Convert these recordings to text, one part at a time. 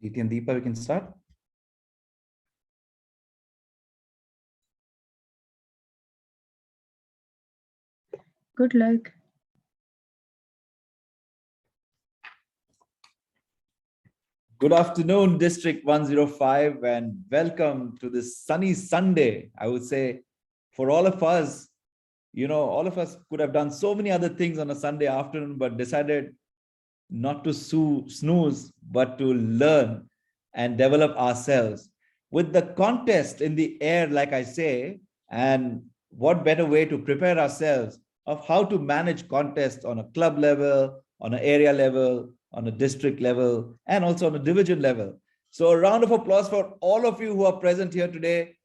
Diti and Deepa, we can start. Good luck. Good afternoon, District 105, and welcome to this sunny Sunday. I would say for all of us, all of us could have done so many other things on a Sunday afternoon, but decided not to snooze, but to learn and develop ourselves. With the contest in the air, like I say, and what better way to prepare ourselves of how to manage contests on a club level, on an area level, on a district level, and also on a division level. So a round of applause for all of you who are present here today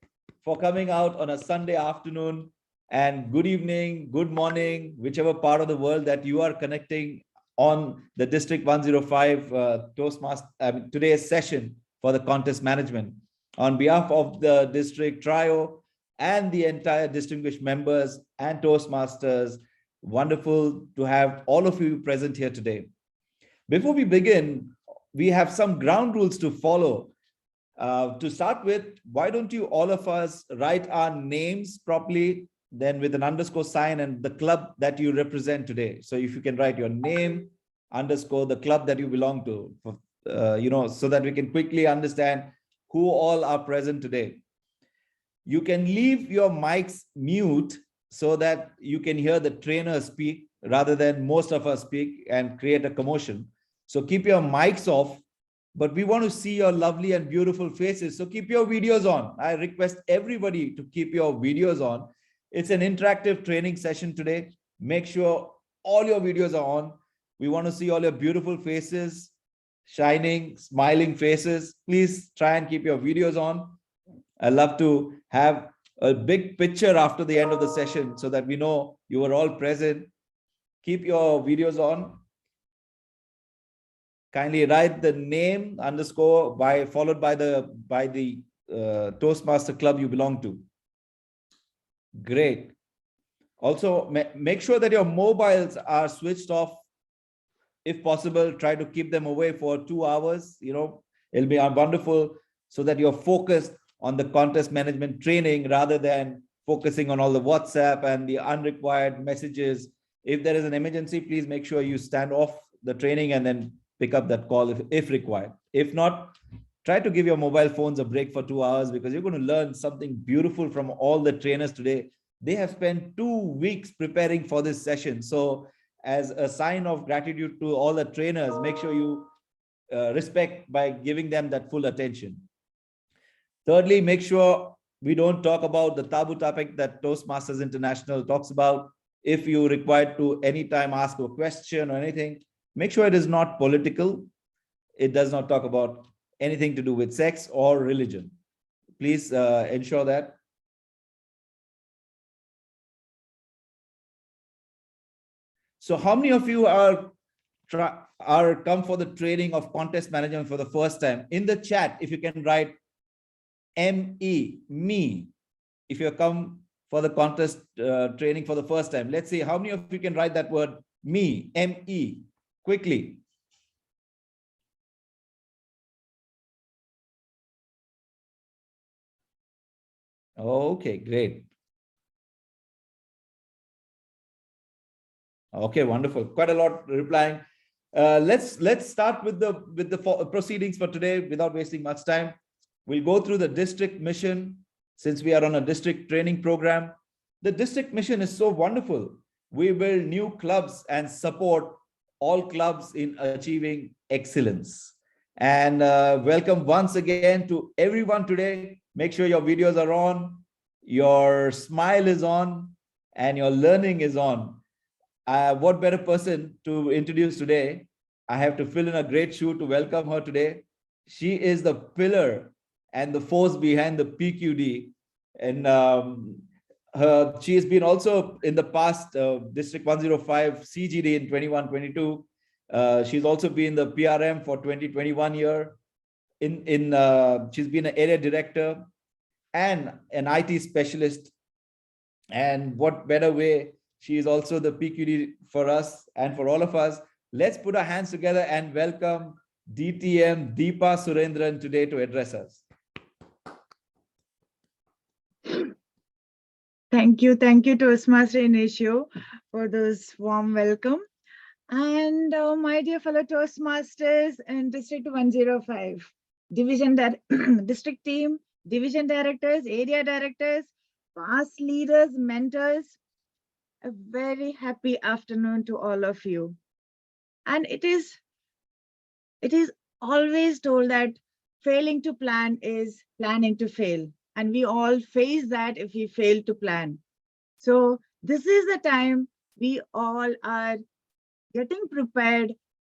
for coming out on a Sunday afternoon, and good evening, good morning, whichever part of the world that you are connecting on the District 105 Toastmaster today's session for the contest management. On behalf of the district trio and the entire distinguished members and Toastmasters, wonderful to have all of you present here today. Before we begin, we have some ground rules to follow. To start with, why don't you all of us write our names properly, then with an underscore sign and the club that you represent today. So if you can write your name, underscore the club that you belong to, so that we can quickly understand who all are present today. You can leave your mics mute so that you can hear the trainer speak rather than most of us speak and create a commotion. So keep your mics off, but we want to see your lovely and beautiful faces. So keep your videos on. I request everybody to keep your videos on. It's an interactive training session today. Make sure all your videos are on. We want to see all your beautiful faces, shining, smiling faces. Please try and keep your videos on. I love to have a big picture after the end of the session so that we know you are all present. Keep your videos on. Kindly write the name underscore followed by the Toastmaster club you belong to. Great. Also, make sure that your mobiles are switched off. If possible, try to keep them away for 2 hours. It'll be wonderful so that you're focused on the contest management training rather than focusing on all the WhatsApp and the unrequired messages. If there is an emergency, please make sure you stand off the training and then pick up that call if required. If not, try to give your mobile phones a break for 2 hours because you're going to learn something beautiful from all the trainers today. They have spent 2 weeks preparing for this session. So as a sign of gratitude to all the trainers, make sure you respect by giving them that full attention. Thirdly, make sure we don't talk about the taboo topic that Toastmasters International talks about. If you require to anytime ask a question or anything, make sure it is not political. It does not talk about anything to do with sex or religion. Please ensure that. So how many of you are come for the training of contest management for the first time? In the chat, if you can write me, if you come for the contest training for the first time. Let's see how many of you can write that word me, M-E, quickly. Okay, great. Okay, wonderful. Quite a lot replying. Let's start with the proceedings for today without wasting much time. We'll go through the district mission since we are on a district training program. The district mission is so wonderful. We build new clubs and support all clubs in achieving excellence. And welcome once again to everyone today. Make sure your videos are on, your smile is on, and your learning is on. What better person to introduce today? I have to fill in a great shoe to welcome her today. She is the pillar and the force behind the PQD. And she has been also in the past District 105 CGD in 21-22. She's also been the PRM for 2021 year. She's been an area director and an IT specialist. And what better way? She is also the PQD for us and for all of us. Let's put our hands together and welcome DTM Deepa Surendran today to address us. Thank you Toastmaster Initio for this warm welcome. And my dear fellow Toastmasters in District 105, District team, Division Directors, Area Directors, past leaders, mentors, a very happy afternoon to all of you. And it is always told that failing to plan is planning to fail. And we all face that if we fail to plan. So this is the time we all are getting prepared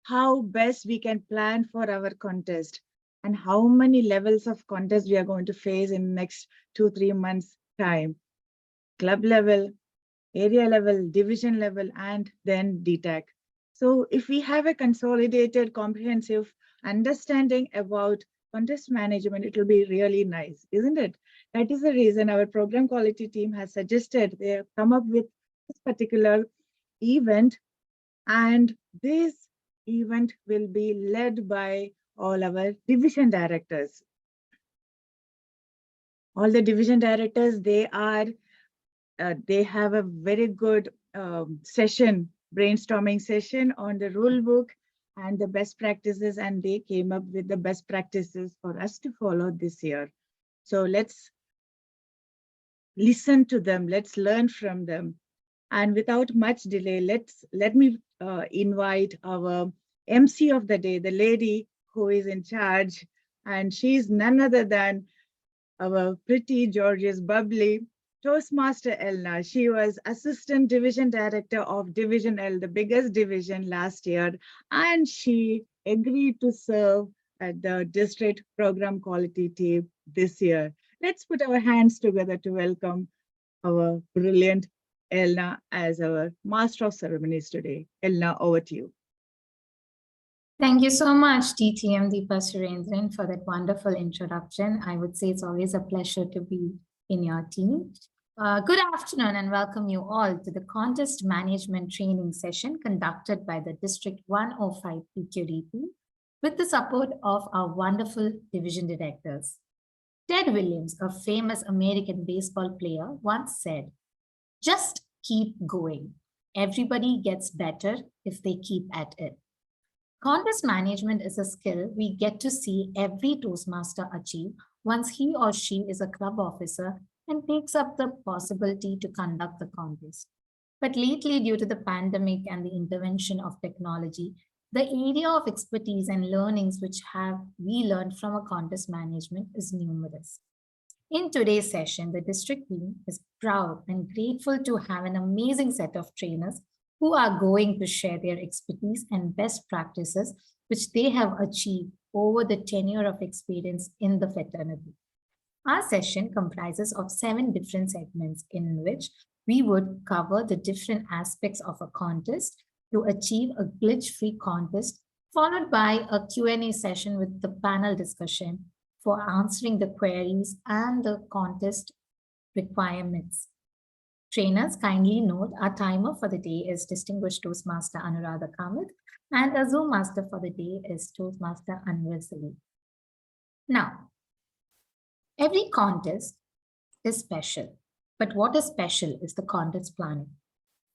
how best we can plan for our contest and how many levels of contest we are going to face in the next 2-3 months time. Club level, area level, division level, and then DTAC. So if we have a consolidated, comprehensive understanding about contest management, it will be really nice, isn't it? That is the reason our program quality team has suggested they have come up with this particular event, and this event will be led by all our division directors. All the division directors, they have a very good brainstorming session on the rule book and the best practices, and they came up with the best practices for us to follow this year. So let's listen to them, let's learn from them. And without much delay, let me invite our MC of the day, the lady who is in charge, and she's none other than our pretty, gorgeous, bubbly Toastmaster Elna. She was Assistant Division Director of Division L, the biggest division last year, and she agreed to serve at the District Program Quality team this year. Let's put our hands together to welcome our brilliant Elna as our Master of Ceremonies today. Elna, over to you. Thank you so much, DTM Deepa Surendran, for that wonderful introduction. I would say it's always a pleasure to be in your team. Good afternoon and welcome you all to the contest management training session conducted by the District 105 PQDP with the support of our wonderful division directors. Ted Williams, a famous American baseball player, once said, "Just keep going. Everybody gets better if they keep at it." Contest management is a skill we get to see every Toastmaster achieve once he or she is a club officer and takes up the possibility to conduct the contest. But lately, due to the pandemic and the intervention of technology, the area of expertise and learnings which we learned from a contest management is numerous. In today's session, the district team is proud and grateful to have an amazing set of trainers who are going to share their expertise and best practices which they have achieved over the tenure of experience in the fraternity. Our session comprises of 7 different segments in which we would cover the different aspects of a contest to achieve a glitch-free contest, followed by a Q&A session with the panel discussion for answering the queries and the contest requirements. Trainers, kindly note our timer for the day is Distinguished Toastmaster Anuradha Kamath, and our Zoom master for the day is Toastmaster Anwar Salim. Now, every contest is special, but what is special is the contest planning.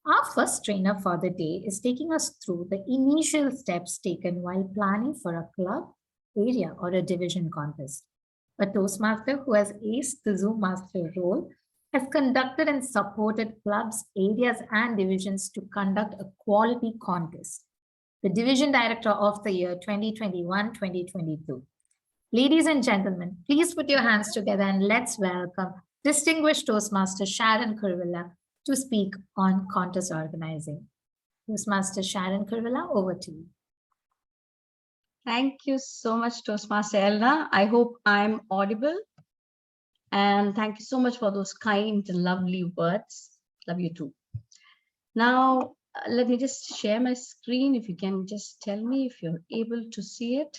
Our first trainer for the day is taking us through the initial steps taken while planning for a club, area, or a division contest. A Toastmaster who has aced the Zoom master role has conducted and supported clubs, areas, and divisions to conduct a quality contest. The Division Director of the Year 2021-2022. Ladies and gentlemen, please put your hands together and let's welcome Distinguished Toastmaster Sharon Kurvilla to speak on contest organizing. Toastmaster Sharon Kurvilla, over to you. Thank you so much, Toastmaster Elna. I hope I'm audible. And thank you so much for those kind and lovely words. Love you too. Now, let me just share my screen. If you can just tell me if you're able to see it.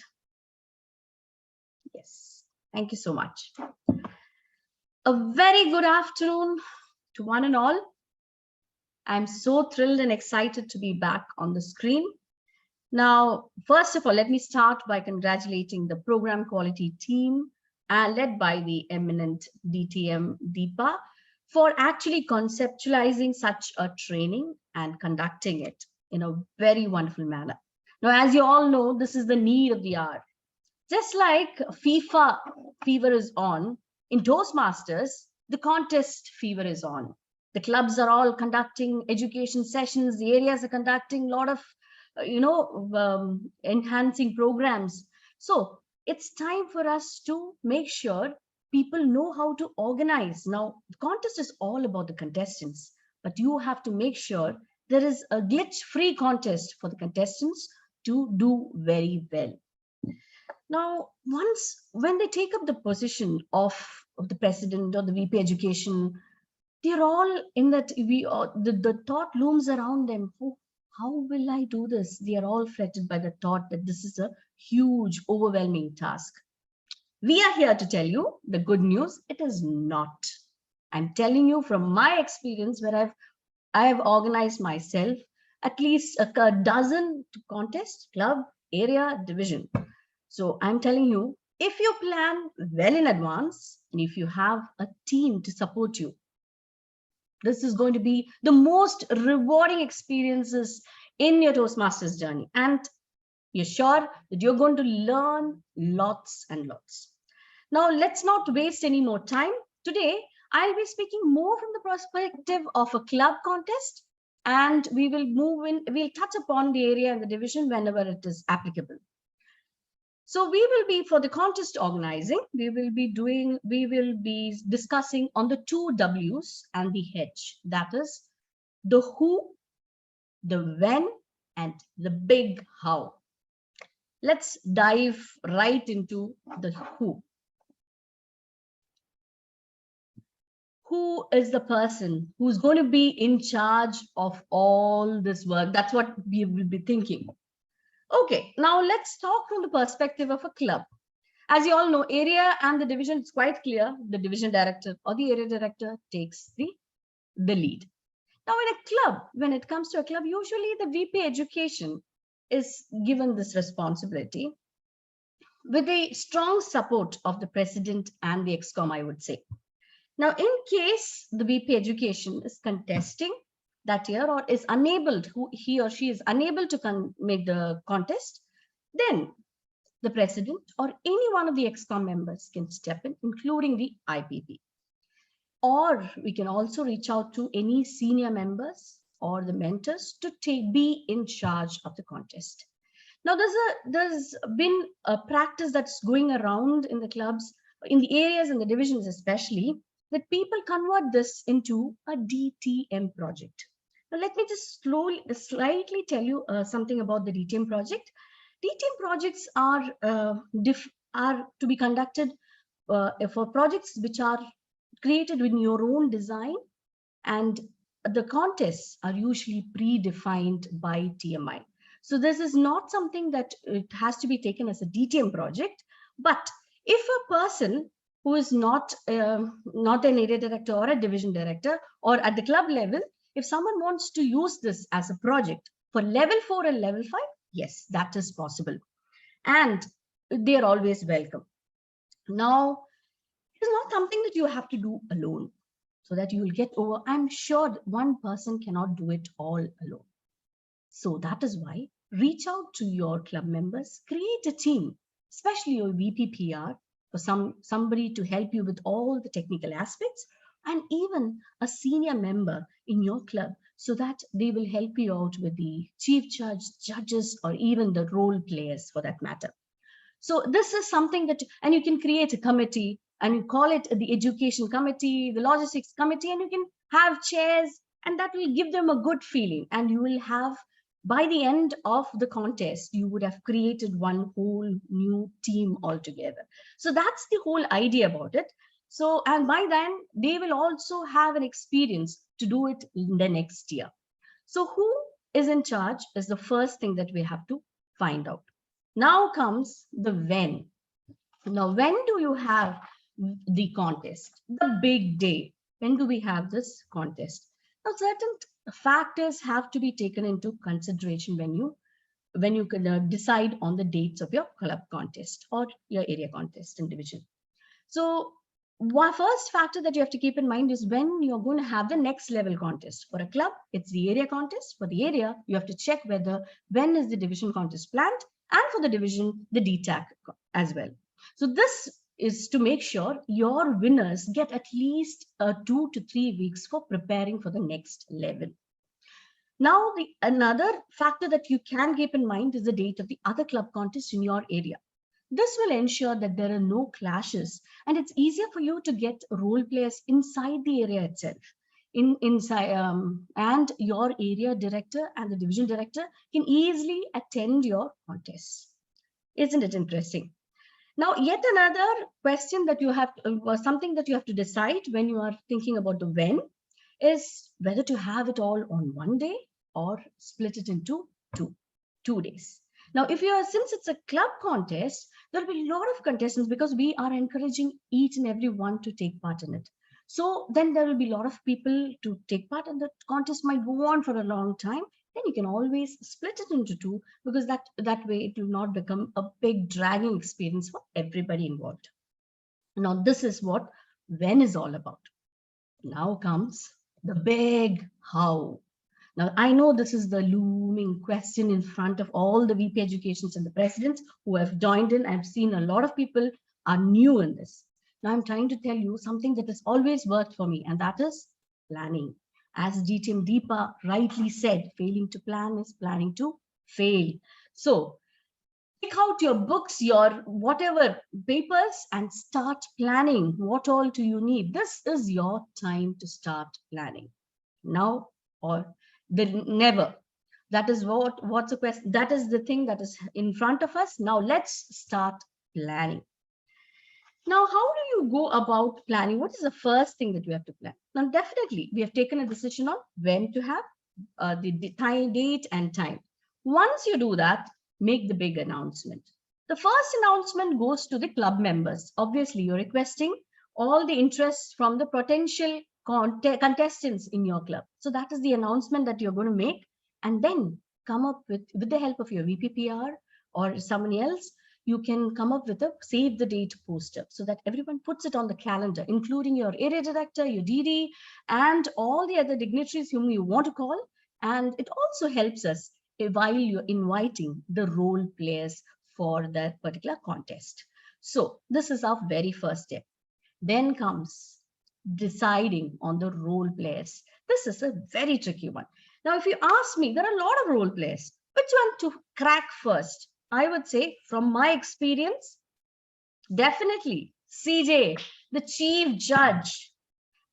Yes, thank you so much. A very good afternoon to one and all. I'm so thrilled and excited to be back on the screen. Now, first of all, let me start by congratulating the program quality team led by the eminent DTM Deepa for actually conceptualizing such a training and conducting it in a very wonderful manner. Now, as you all know, this is the need of the hour. Just like FIFA fever is on, in Toastmasters, the contest fever is on. The clubs are all conducting education sessions. The areas are conducting a lot of, enhancing programs. So it's time for us to make sure people know how to organize. Now, the contest is all about the contestants, but you have to make sure there is a glitch-free contest for the contestants to do very well. Now, when they take up the position of the president or the VP education, they're all in that the thought looms around them. Oh, how will I do this? They are all fretted by the thought that this is a huge, overwhelming task. We are here to tell you the good news. It is not. I'm telling you from my experience where I have organized myself at least a dozen contests, club, area, division. So I'm telling you, if you plan well in advance, and if you have a team to support you, this is going to be the most rewarding experiences in your Toastmasters journey. And you're sure that you're going to learn lots and lots. Now, let's not waste any more time. Today, I'll be speaking more from the perspective of a club contest, and we'll touch upon the area and the division whenever it is applicable. So we will be, for the contest organizing, we will be discussing on the 2 W's and the H. That is the who, the when, and the big how. Let's dive right into the who. Who is the person who's going to be in charge of all this work? That's what we will be thinking. Okay, now let's talk from the perspective of a club. As you all know, area and the division, it's quite clear. The division director or the area director takes the lead. Now in a club, when it comes to a club, usually the VP education is given this responsibility with the strong support of the president and the ExCom, I would say. Now, in case the VP education is contesting that year or is unable, he or she is unable to make the contest, then the president or any one of the ExCom members can step in, including the IPP. Or we can also reach out to any senior members or the mentors to be in charge of the contest. Now, there's been a practice that's going around in the clubs, in the areas and the divisions especially, that people convert this into a DTM project. Now, let me just slightly tell you something about the DTM project. DTM projects are to be conducted for projects which are created with your own design, and the contests are usually predefined by TMI. So this is not something that it has to be taken as a DTM project, but if a person who is not an area director or a division director or at the club level, if someone wants to use this as a project for level 4 and level 5, yes, that is possible. And they're always welcome. Now, it's not something that you have to do alone so that you will get over. I'm sure one person cannot do it all alone. So that is why reach out to your club members, create a team, especially your VPPR, for somebody to help you with all the technical aspects, and even a senior member in your club so that they will help you out with the chief judge, judges, or even the role players for that matter. So this is something that, and you can create a committee and you call it the education committee, the logistics committee, and you can have chairs, and that will give them a good feeling. And you will have, by the end of the contest, you would have created one whole new team altogether. So that's the whole idea about it. So, and by then they will also have an experience to do it in the next year. So who is in charge is the first thing that we have to find out. Now comes the when. Now, when do you have the contest? The big day. When do we have this contest? Now, certain factors have to be taken into consideration when you when you can decide on the dates of your club contest or your area contest and division. So one first factor that you have to keep in mind is when you're going to have the next level contest. For a club, it's the area contest. For the area, you have to check when is the division contest planned, and for the division, the DTAC as well. So this is to make sure your winners get at least 2 to 3 weeks for preparing for the next level. Now, another factor that you can keep in mind is the date of the other club contest in your area. This will ensure that there are no clashes, and it's easier for you to get role players inside the area itself. And your area director and the division director can easily attend your contests. Isn't it interesting? Now, yet another question that you have, something that you have to decide when you are thinking about the when, is whether to have it all on one day or split it into two days. Now, since it's a club contest, there'll be a lot of contestants because we are encouraging each and every one to take part in it. So then there will be a lot of people to take part, and the contest might go on for a long time. Then you can always split it into two, because that way it will not become a big dragging experience for everybody involved. Now, this is what when is all about. Now comes the big how. Now, I know this is the looming question in front of all the VP educations and the presidents who have joined in. I've seen a lot of people are new in this. Now, I'm trying to tell you something that has always worked for me, and that is planning. As DTM Deepa rightly said, failing to plan is planning to fail. So take out your books, your whatever papers, and start planning. What all do you need? This is your time to start planning. Now or never. That is what's the question. That is the thing that is in front of us. Now let's start planning. Now, how do you go about planning? What is the first thing that you have to plan? Now, definitely, we have taken a decision on when to have the time, date and time. Once you do that, make the big announcement. The first announcement goes to the club members. Obviously, you're requesting all the interests from the potential contestants in your club. So that is the announcement that you're going to make, and then come up with the help of your VPPR or someone else, you can come up with a save the date poster so that everyone puts it on the calendar, including your area director, your DD, and all the other dignitaries whom you want to call. And it also helps us while you're inviting the role players for that particular contest. So this is our very first step. Then comes deciding on the role players. This is a very tricky one. Now, if you ask me, there are a lot of role players. Which one to crack first? I would say, from my experience, definitely CJ, the chief judge.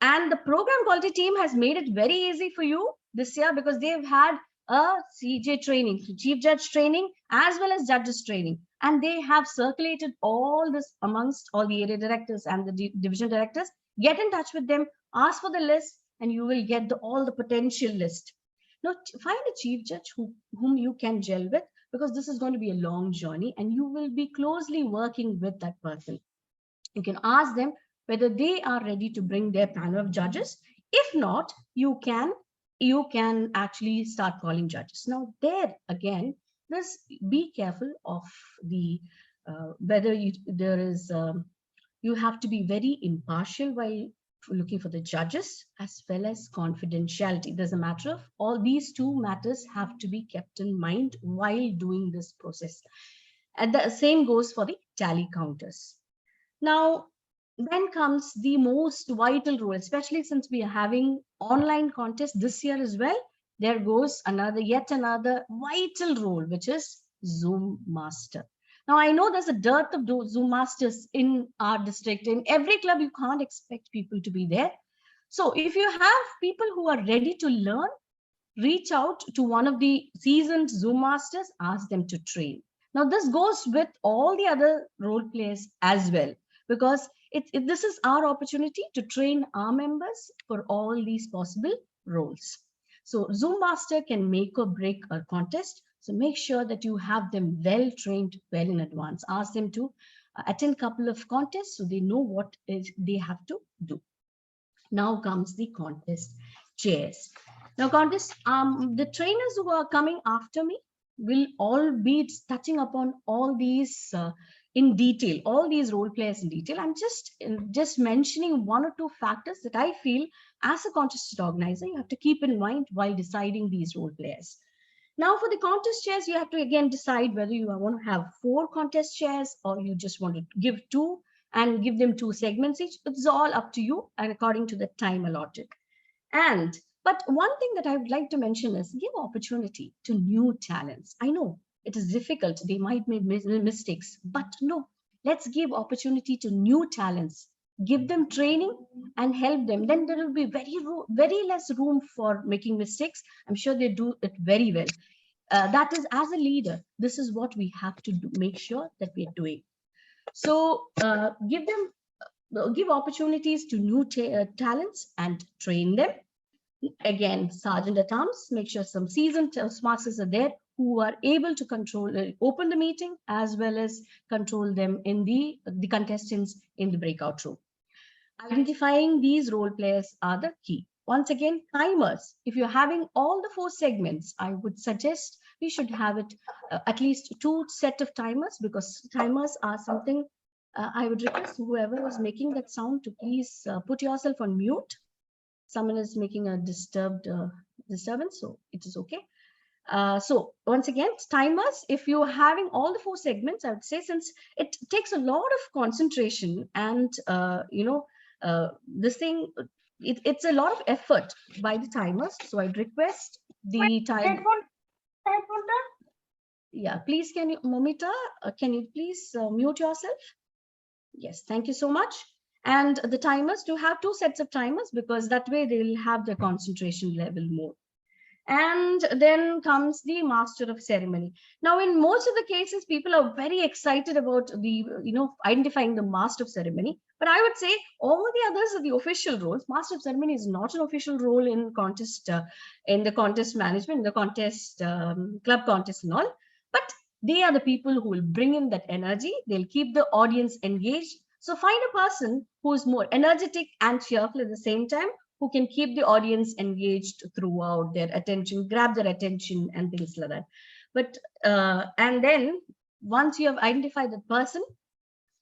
And the program quality team has made it very easy for you this year because they've had a CJ training, chief judge training, as well as judges training. And they have circulated all this amongst all the area directors and the division directors. Get in touch with them, ask for the list, and you will get all the potential list. Now, find a chief judge whom you can gel with, because this is going to be a long journey and you will be closely working with that person. You can ask them whether they are ready to bring their panel of judges. If not, you can actually start calling judges. Now, there again, be careful of the whether you have to be very impartial while looking for the judges, as well as confidentiality. There's a matter of all these two matters have to be kept in mind while doing this process. And the same goes for the tally counters. Now, then comes the most vital role, especially since we are having online contests this year as well. There goes yet another vital role, which is Zoom Master. Now, I know there's a dearth of Zoom Masters in our district. In every club, you can't expect people to be there. So if you have people who are ready to learn, reach out to one of the seasoned Zoom Masters, ask them to train. Now, this goes with all the other role players as well, because this is our opportunity to train our members for all these possible roles. So Zoom Master can make or break a contest. So make sure that you have them well trained well in advance. Ask them to attend a couple of contests so they know what they have to do. Now comes the contest chairs. Now the trainers who are coming after me, will all be touching upon all these in detail, all these role players in detail. I'm just mentioning one or two factors that I feel as a contest organizer you have to keep in mind while deciding these role players. Now for the contest chairs, you have to again decide whether you want to have 4 contest chairs or you just want to give 2 and give them 2 segments each. It's all up to you and according to the time allotted. But one thing that I would like to mention is give opportunity to new talents. I know it is difficult. They might make mistakes, but no, let's give opportunity to new talents. Give them training and help them. Then there will be very less room for making mistakes. I'm sure they do it very well. That is, as a leader, this is what we have to do, make sure that we are doing. So give opportunities to new talents and train them. Again, Sergeant at Arms, make sure some seasoned Toastmasters are there who are able to control, open the meeting as well as control them in the contestants in the breakout room. Identifying these role players are the key. Once again, timers. If you're having all the 4 segments, I would suggest we should have it at least 2 set of timers, because timers are something I would request whoever was making that sound to please put yourself on mute. Someone is making a disturbance, so it is okay. So once again, timers, if you're having all the 4 segments, I would say, since it takes a lot of concentration and, this thing, it's a lot of effort by the timers. So I'd request the time. Yeah, please, can you, Momita, can you please mute yourself? Yes, thank you so much. And the timers, to have 2 sets of timers, because that way they'll have the concentration level more. And then comes the master of ceremony. Now, in most of the cases, people are very excited about the, identifying the master of ceremony. But I would say all the others are the official roles. Master of ceremony is not an official role in contest, in the contest management, the contest, club contest and all. But they are the people who will bring in that energy. They'll keep the audience engaged. So find a person who is more energetic and cheerful at the same time, who can keep the audience engaged throughout, their attention, grab their attention and things like that. But, and then once you have identified that person,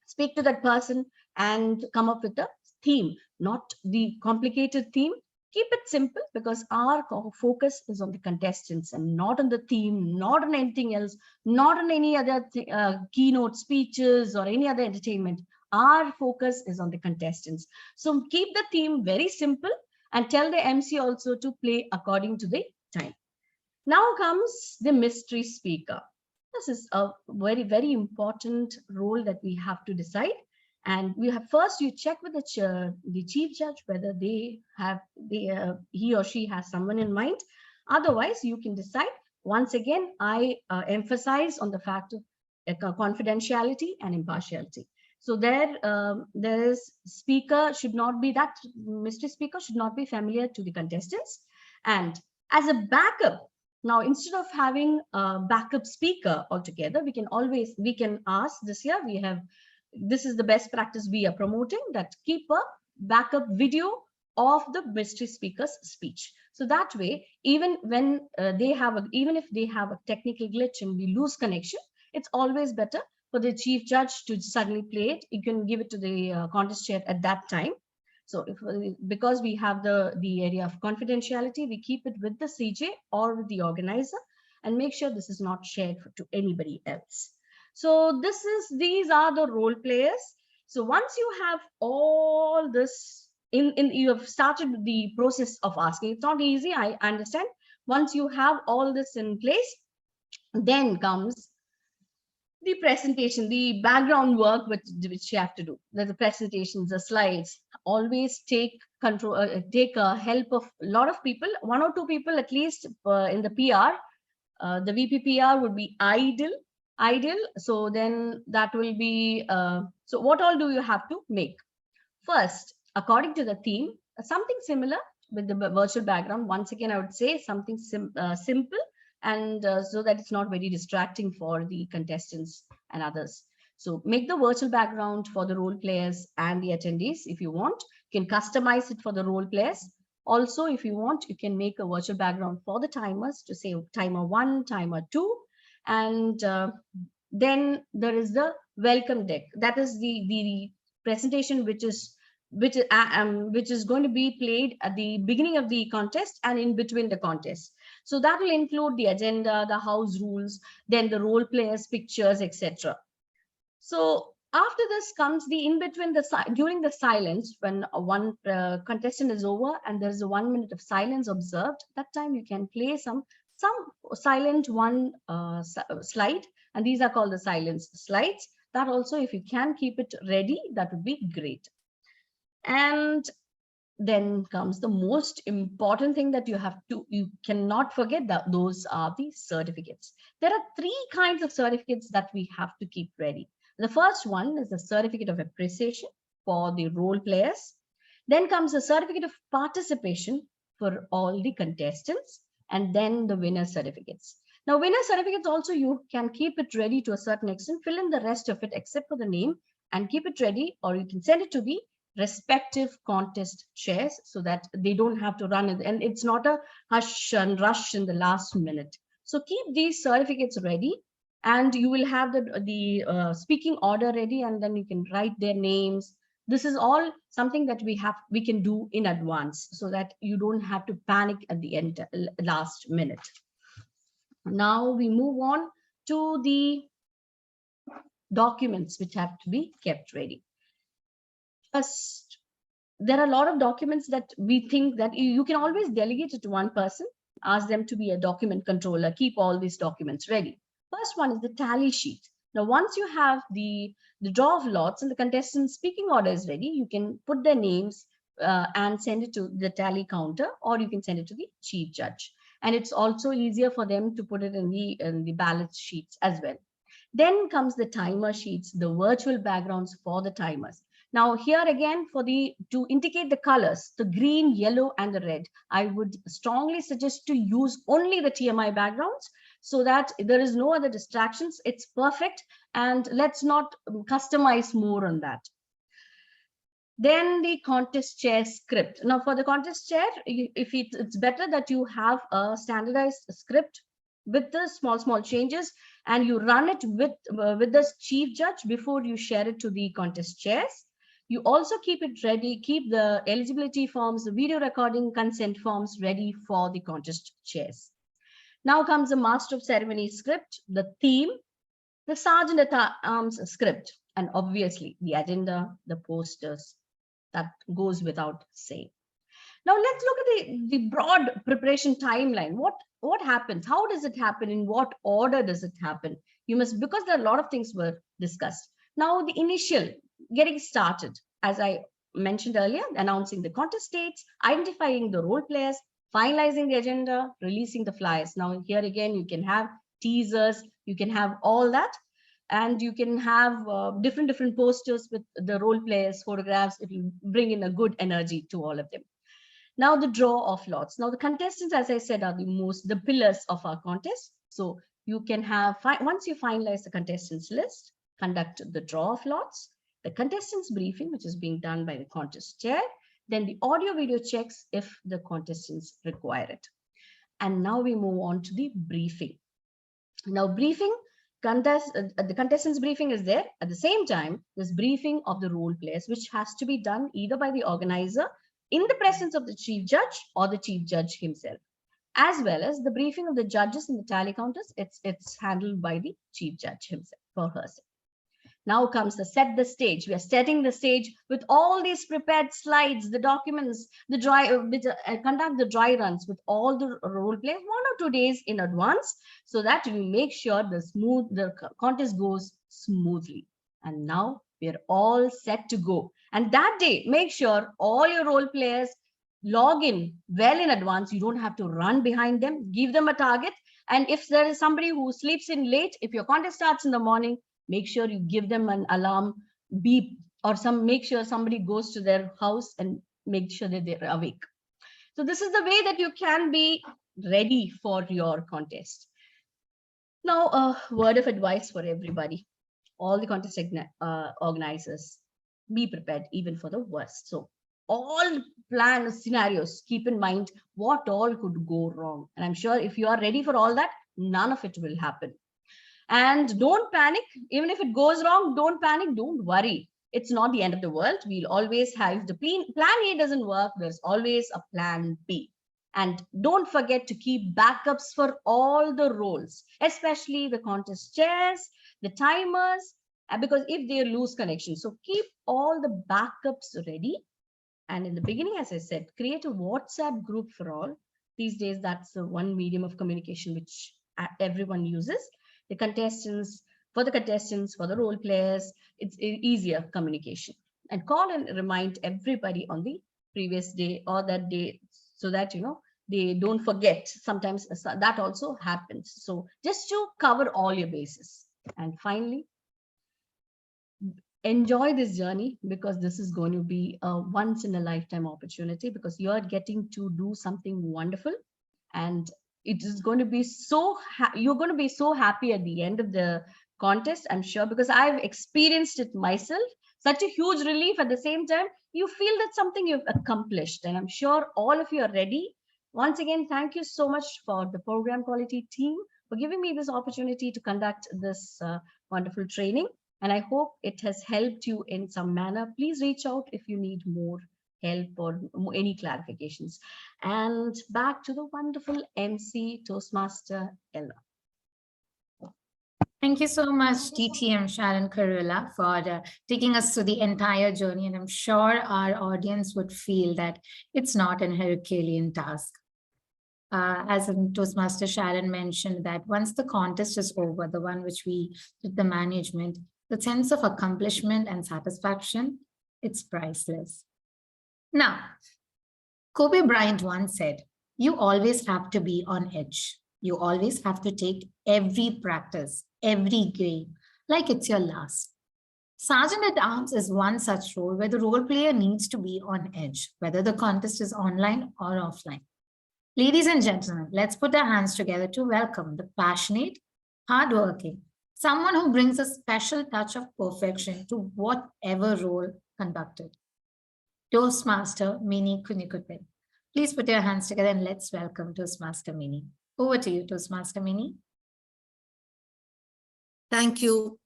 speak to that person and come up with a theme, not the complicated theme. Keep it simple, because our focus is on the contestants and not on the theme, not on anything else, not on any other keynote speeches or any other entertainment. Our focus is on the contestants. So keep the theme very simple and tell the MC also to play according to the time. Now comes the mystery speaker. This is a very, very important role that we have to decide. And we have first, you check with the chief judge whether he or she has someone in mind. Otherwise, you can decide. Once again, I emphasize on the fact of confidentiality and impartiality. So there is speaker should not be, that mystery speaker should not be familiar to the contestants. And as a backup, now instead of having a backup speaker altogether, we can ask this year, this is the best practice we are promoting, that keep a backup video of the mystery speaker's speech. So that way, even when even if they have a technical glitch and we lose connection, it's always better for the chief judge to suddenly play it. You can give it to the contest chair at that time. So because we have the area of confidentiality, we keep it with the CJ or with the organizer and make sure this is not shared to anybody else. So these are the role players. So once you have all this you have started the process of asking. It's not easy, I understand. Once you have all this in place, then comes the presentation, the background work which you have to do. The presentations, the slides. Always take control, take help of a lot of people, 1 or 2 people at least in the PR. The VP PR would be ideal. So then that will be, so what all do you have to make? First, according to the theme, something similar with the virtual background. Once again, I would say something simple, and so that it's not very distracting for the contestants and others. So make the virtual background for the role players and the attendees. If you want, you can customize it for the role players. Also, if you want, you can make a virtual background for the timers to say timer 1, timer 2. And then there is the welcome deck. That is the presentation which is going to be played at the beginning of the contest and in between the contest. So that will include the agenda, the house rules, then the role players, pictures, etc. So after this comes the in between during the silence, when one contestant is over and there's a 1 minute of silence observed. That time you can play some silent slide, and these are called the silence slides. That also, if you can keep it ready, that would be great. And then comes the most important thing that you cannot forget, that those are the certificates. There are 3 kinds of certificates that we have to keep ready. The first one is the certificate of appreciation for the role players. Then comes the certificate of participation for all the contestants, and then the winner certificates. Now, winner certificates also, you can keep it ready to a certain extent, fill in the rest of it except for the name and keep it ready, or you can send it to the respective contest chairs so that they don't have to run it, and it's not a hush and rush in the last minute. So keep these certificates ready, and you will have the speaking order ready, and then you can write their names. This is all something that we can do in advance so that you don't have to panic at the end, last minute. Now we move on to the documents which have to be kept ready. First, there are a lot of documents that we think that you can always delegate it to one person, ask them to be a document controller, keep all these documents ready. First one is the tally sheet. Now, once you have the draw of lots and the contestants' speaking order is ready, you can put their names and send it to the tally counter, or you can send it to the chief judge. And it's also easier for them to put it in the ballot sheets as well. Then comes the timer sheets, the virtual backgrounds for the timers. Now here again, to indicate the colors, the green, yellow, and the red, I would strongly suggest to use only the TMI backgrounds so that there is no other distractions. It's perfect, and let's not customize more on that. Then the contest chair script. Now for the contest chair, it's better that you have a standardized script with the small changes, and you run it with the chief judge before you share it to the contest chairs. You also keep it ready, keep the eligibility forms, the video recording consent forms ready for the contest chairs. Now comes the master of ceremony script, the theme, the sergeant at arms script, and obviously the agenda, the posters. That goes without saying. Now let's look at the broad preparation timeline. What happens? How does it happen? In what order does it happen? Because there are a lot of things were discussed. Now the initial getting started, as I mentioned earlier, announcing the contest dates, identifying the role players, finalizing the agenda, releasing the flyers. Now here again, you can have teasers, you can have all that, and you can have different posters with the role players, photographs. It will bring in a good energy to all of them. Now the draw of lots. Now the contestants, as I said, are the pillars of our contest. So you can have, once you finalize the contestants list, conduct the draw of lots, the contestants briefing, which is being done by the contest chair, then the audio video checks if the contestants require it. And now we move on to the briefing. Now briefing, the contestants briefing is there. At the same time, this briefing of the role players, which has to be done either by the organizer in the presence of the chief judge or the chief judge himself, as well as the briefing of the judges and the tally counters. It's handled by the chief judge himself or herself. Now comes the set the stage. We are setting the stage with all these prepared slides, the documents, the conduct the dry runs with all the role players 1 or 2 days in advance, so that we make sure the contest goes smoothly. And now we are all set to go. And that day, make sure all your role players log in well in advance. You don't have to run behind them. Give them a target. And if there is somebody who sleeps in late, if your contest starts in the morning, make sure you give them an alarm beep, or make sure somebody goes to their house and make sure that they're awake. So this is the way that you can be ready for your contest. Now, a word of advice for everybody, all the contest organizers, be prepared even for the worst. So all plan scenarios, keep in mind what all could go wrong. And I'm sure if you are ready for all that, none of it will happen. And don't panic. Even if it goes wrong, don't panic. Don't worry. It's not the end of the world. We'll always have, if the plan A doesn't work, there's always a plan B. And don't forget to keep backups for all the roles, especially the contest chairs, the timers, because if they lose connection. So keep all the backups ready. And in the beginning, as I said, create a WhatsApp group for all. These days, that's the one medium of communication which everyone uses. The contestants, for the role players, it's easier communication. And call and remind everybody on the previous day or that day so that, they don't forget. Sometimes that also happens. So just to cover all your bases. And finally, enjoy this journey, because this is going to be a once in a lifetime opportunity, because you're getting to do something wonderful, and it is going to be you're going to be so happy at the end of the contest, I'm sure, because I've experienced it myself. Such a huge relief. At the same time, you feel that something you've accomplished, and I'm sure all of you are ready. Once again, thank you so much for the Program Quality team for giving me this opportunity to conduct this wonderful training. And I hope it has helped you in some manner. Please reach out if you need more help or any clarifications. And back to the wonderful MC Toastmaster Ella. Thank you so much, DTM Sharon Kurula, for taking us through the entire journey. And I'm sure our audience would feel that it's not an Herculean task. As Toastmaster Sharon mentioned, that once the contest is over, the one which we did the management, the sense of accomplishment and satisfaction, it's priceless. Now, Kobe Bryant once said, you always have to be on edge. You always have to take every practice, every game, like it's your last. Sergeant at Arms is one such role where the role player needs to be on edge, whether the contest is online or offline. Ladies and gentlemen, let's put our hands together to welcome the passionate, hardworking, someone who brings a special touch of perfection to whatever role conducted. Toastmaster Mini Kunikuppe. Please put your hands together and let's welcome Toastmaster Mini. Over to you, Toastmaster Mini. Thank you,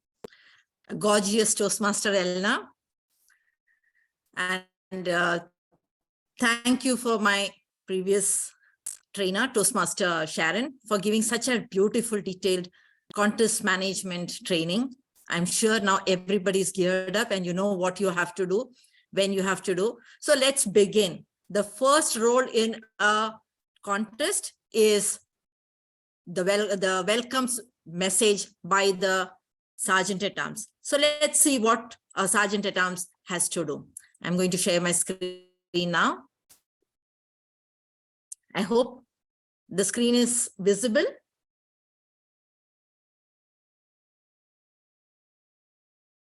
gorgeous Toastmaster Elna. And thank you for my previous trainer, Toastmaster Sharon, for giving such a beautiful, detailed contest management training. I'm sure now everybody's geared up and you know what you have to do, when you have to do. So let's begin. The first role in a contest is the welcomes message by the Sergeant at Arms. So let's see what a Sergeant at Arms has to do. I'm going to share my screen now. I hope the screen is visible.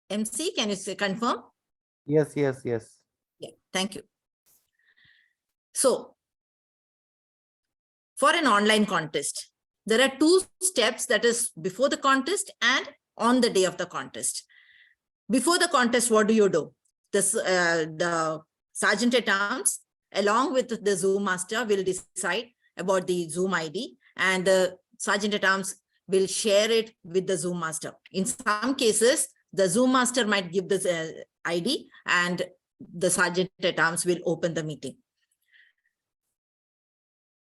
MC, can you confirm? Yes. Yeah, thank you. So, for an online contest, there are two steps, that is before the contest and on the day of the contest. Before the contest, what do? The Sergeant at Arms, along with the Zoom Master, will decide about the Zoom ID, and the Sergeant at Arms will share it with the Zoom Master. In some cases, the Zoom Master might give the ID and the Sergeant at Arms will open the meeting.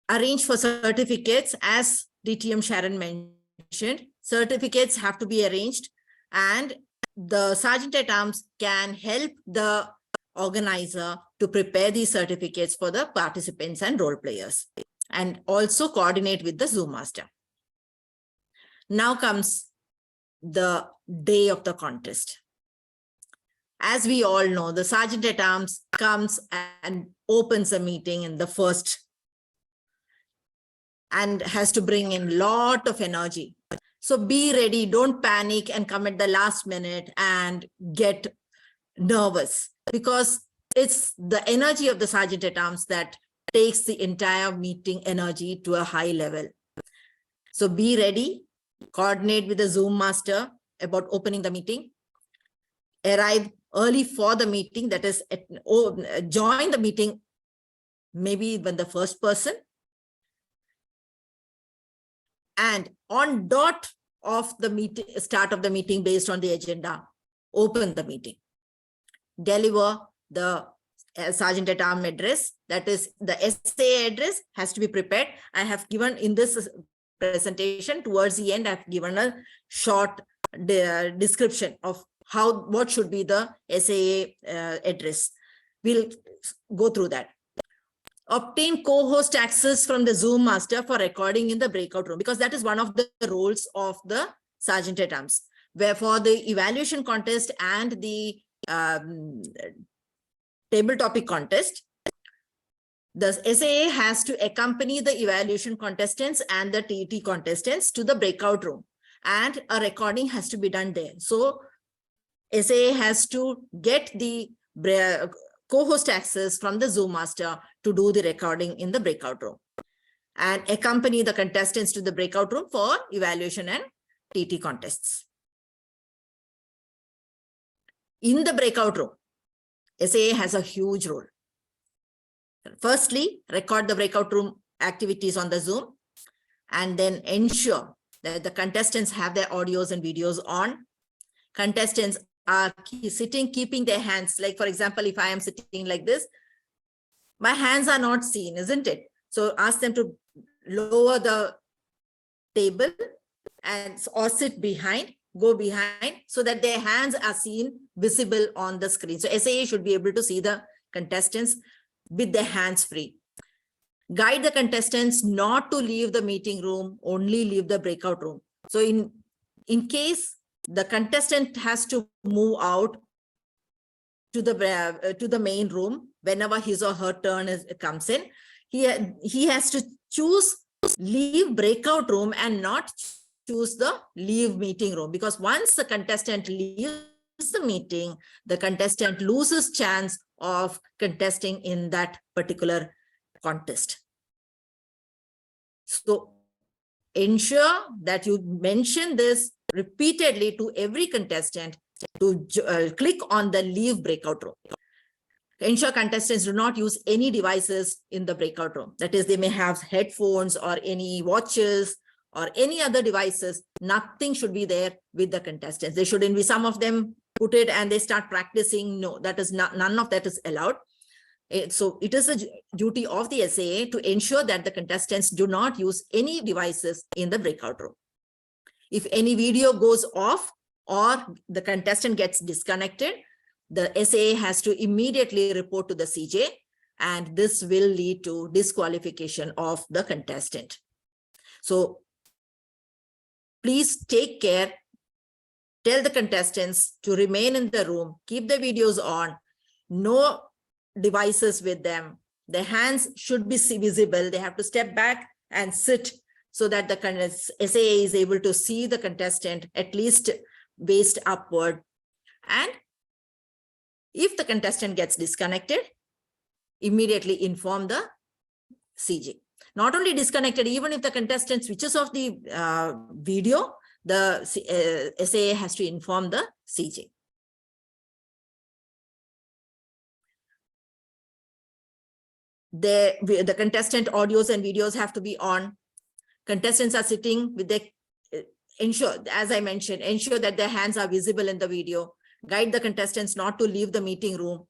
Arrange for certificates, as DTM Sharon mentioned. Certificates have to be arranged, and the Sergeant at Arms can help the organizer to prepare these certificates for the participants and role players, and also coordinate with the Zoom Master. Now comes the day of the contest. As we all know, the Sergeant at Arms comes and opens a meeting in the first and has to bring in a lot of energy. So be ready, don't panic and come at the last minute and get nervous, because it's the energy of the Sergeant at Arms that takes the entire meeting energy to a high level. So be ready, coordinate with the Zoom Master about opening the meeting, arrive early for the meeting, that is, join the meeting, maybe even the first person. And on dot of the meeting, start of the meeting based on the agenda. Open the meeting. Deliver the Sergeant at Arms address. That is, the SAA address has to be prepared. I have given in this presentation towards the end, I've given a short description of what should be the SAA address. We'll go through that. Obtain co-host access from the Zoom master for recording in the breakout room, because that is one of the roles of the Sergeant at Arms, where for the evaluation contest and the table topic contest, the SAA has to accompany the evaluation contestants and the TET contestants to the breakout room, and a recording has to be done there. So SAA has to get the co-host access from the Zoom master to do the recording in the breakout room and accompany the contestants to the breakout room for evaluation and TT contests. In the breakout room, SAA has a huge role. Firstly, record the breakout room activities on the Zoom, and then ensure that the contestants have their audios and videos on. Contestants are sitting, keeping their hands, like for example, if I am sitting like this, my hands are not seen, isn't it? So ask them to lower the table or sit behind, go behind, so that their hands are seen, visible on the screen. So SAA should be able to see the contestants with their hands free. Guide the contestants not to leave the meeting room, only leave the breakout room. So in case the contestant has to move out to the main room whenever his or her turn comes in, he has to choose leave breakout room and not choose the leave meeting room, because once the contestant leaves the meeting, the contestant loses chance of contesting in that particular contest. So ensure that you mention this repeatedly to every contestant to click on the leave breakout room. Ensure contestants do not use any devices in the breakout room. That is, they may have headphones or any watches or any other devices. Nothing should be there with the contestants. They shouldn't be, some of them put it and they start practicing. No, that is not, none of that is allowed. So it is a duty of the SAA to ensure that the contestants do not use any devices in the breakout room. If any video goes off or the contestant gets disconnected, the SAA has to immediately report to the CJ, and this will lead to disqualification of the contestant. So please take care. Tell the contestants to remain in the room, keep the videos on, no devices with them. Their hands should be visible. They have to step back and sit so that the SAA is able to see the contestant at least waist upward. And if the contestant gets disconnected, immediately inform the CJ. Not only disconnected, even if the contestant switches off the video, the SAA has to inform the CJ. The contestant audios and videos have to be on. Contestants are sitting with their, ensure, as I mentioned, ensure that their hands are visible in the video. Guide the contestants not to leave the meeting room.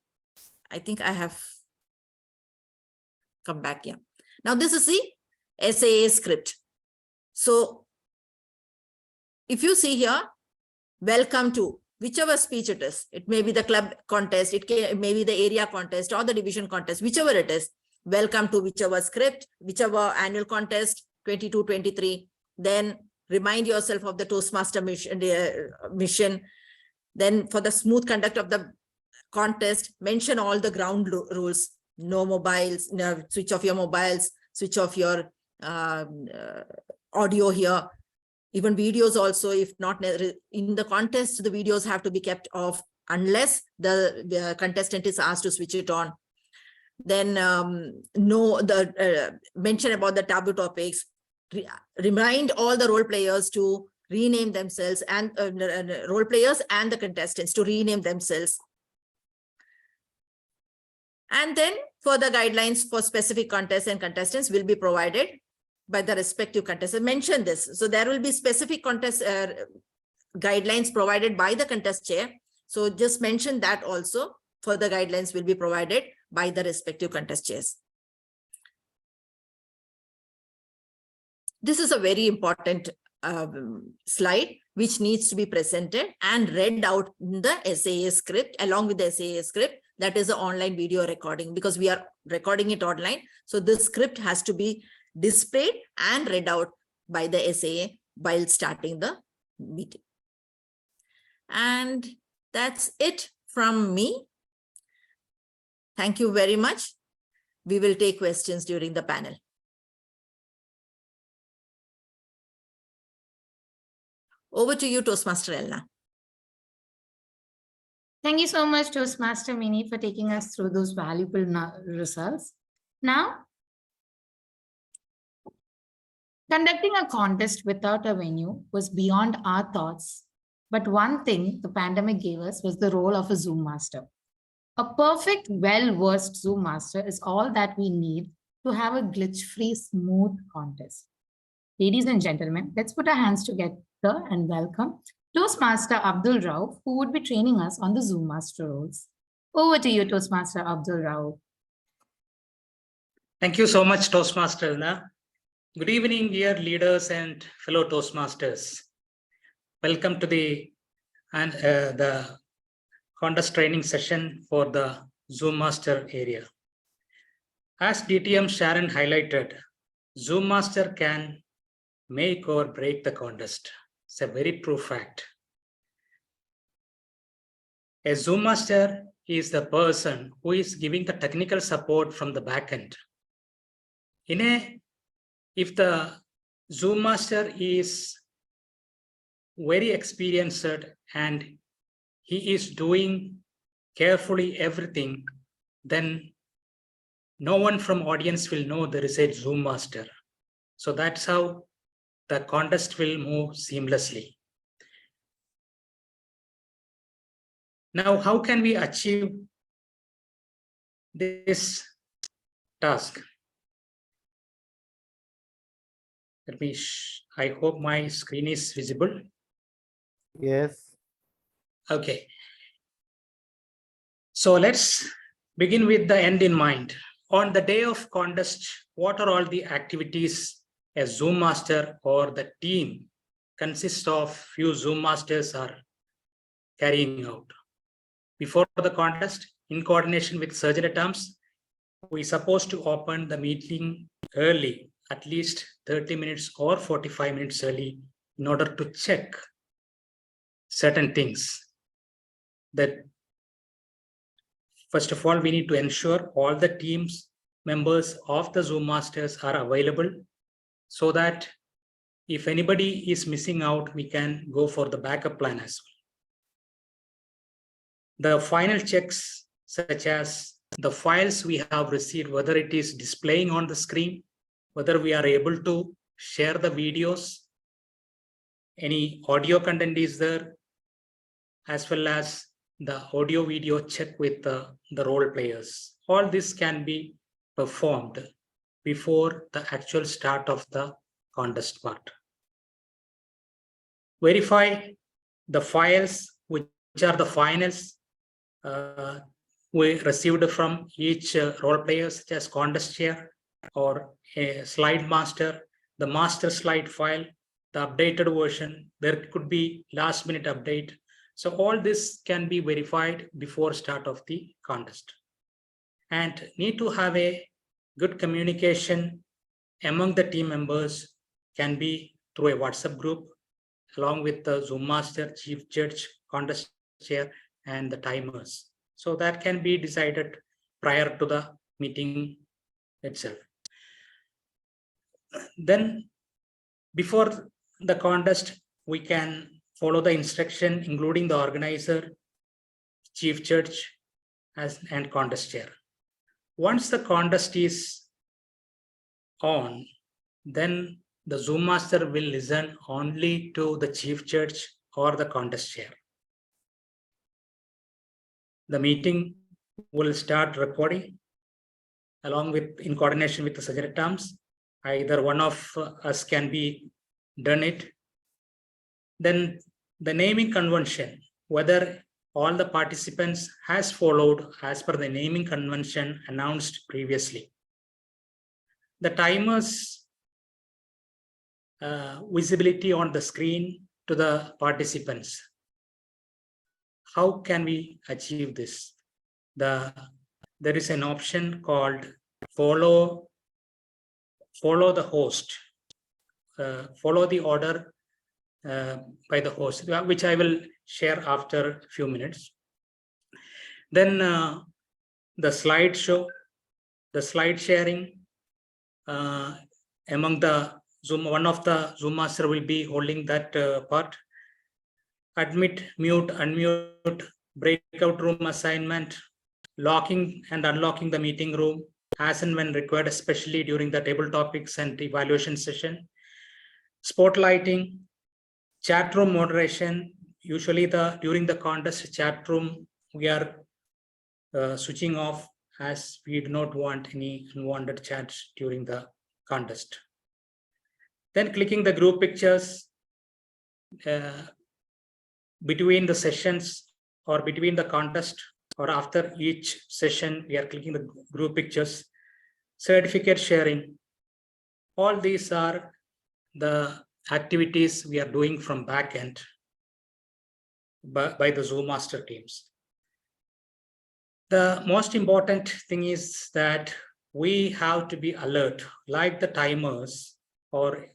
I think I have come back here. Now this is the SAA script. So if you see here, welcome to whichever speech it is. It may be the club contest, it may be the area contest or the division contest, whichever it is. Welcome to whichever script, whichever annual contest, 22, 23. Then remind yourself of the Toastmaster mission. Then for the smooth conduct of the contest, mention all the ground rules. No mobiles, no, switch off your mobiles, switch off your audio here. Even videos also, if not in the contest, the videos have to be kept off unless the contestant is asked to switch it on. Then mention about the taboo topics. Remind all the role players to rename themselves, and role players and the contestants to rename themselves. And then further guidelines for specific contests and contestants will be provided by the respective contestants. Mention this. So there will be specific contest guidelines provided by the contest chair. So just mention that also. Further guidelines will be provided by the respective contest chairs. This is a very important slide which needs to be presented and read out in the SAA script. Along with the SAA script, that is the online video recording, because we are recording it online. So this script has to be displayed and read out by the SAA while starting the meeting. And that's it from me. Thank you very much. We will take questions during the panel. Over to you, Toastmaster Elna. Thank you so much, Toastmaster Mini, for taking us through those valuable results. Now, conducting a contest without a venue was beyond our thoughts. But one thing the pandemic gave us was the role of a Zoom master. A perfect, well-versed Zoom master is all that we need to have a glitch-free, smooth contest. Ladies and gentlemen, let's put our hands together and welcome Toastmaster Abdul Rauf, who would be training us on the Zoom master roles. Over to you, Toastmaster Abdul Rauf. Thank you so much, Toastmaster Elna. Good evening, dear leaders and fellow Toastmasters. Welcome to the contest training session for the Zoom Master area. As DTM Sharon highlighted, Zoom Master can make or break the contest. It's a very true fact. A Zoom Master is the person who is giving the technical support from the back end. If the Zoom Master is very experienced and he is doing carefully everything, then no one from audience will know there is a Zoom Master. So that's how the contest will move seamlessly. Now, how can we achieve this task? I hope my screen is visible. Yes. Okay. So let's begin with the end in mind. On the day of contest, what are all the activities a Zoom master or the team consists of few Zoom masters are carrying out? Before the contest, in coordination with Surgeon at Arms, we supposed to open the meeting early, at least 30 minutes or 45 minutes early, in order to check certain things. That first of all, we need to ensure all the teams members of the Zoom masters are available, so that if anybody is missing out, we can go for the backup plan as well. The final checks, such as the files we have received, whether it is displaying on the screen, whether we are able to share the videos, any audio content is there, as well as the audio video check with the role players. All this can be performed before the actual start of the contest part. Verify the files, which are the finals we received from each role player, such as contest chair or a slide master, the master slide file, the updated version. There could be last minute update. So all this can be verified before start of the contest. And need to have a good communication among the team members, can be through a WhatsApp group, along with the Zoom master, chief judge, contest chair, and the timers. So that can be decided prior to the meeting itself. Then before the contest, we can follow the instruction, including the organizer, chief judge, and contest chair. Once the contest is on, then the Zoom master will listen only to the chief judge or the contest chair. The meeting will start recording along with, in coordination with the Surgeon at Arms. either one of us can be done it. Then the naming convention, whether all the participants has followed as per the naming convention announced previously. The timers visibility on the screen to the participants. How can we achieve this? There is an option called follow the host, follow the order by the host, which I will share after a few minutes. Then the slideshow, the slide sharing among the Zoom, one of the Zoom master will be holding that part. Admit, mute, unmute, breakout room assignment, locking and unlocking the meeting room as and when required, especially during the table topics and evaluation session. Spotlighting, chat room moderation. Usually during the contest chat room, we are switching off as we do not want any unwanted chats during the contest. Then clicking the group pictures between the sessions or between the contest or after each session, we are clicking the group pictures. Certificate sharing. All these are the activities we are doing from backend by the Zoom master teams. The most important thing is that we have to be alert, like the timers or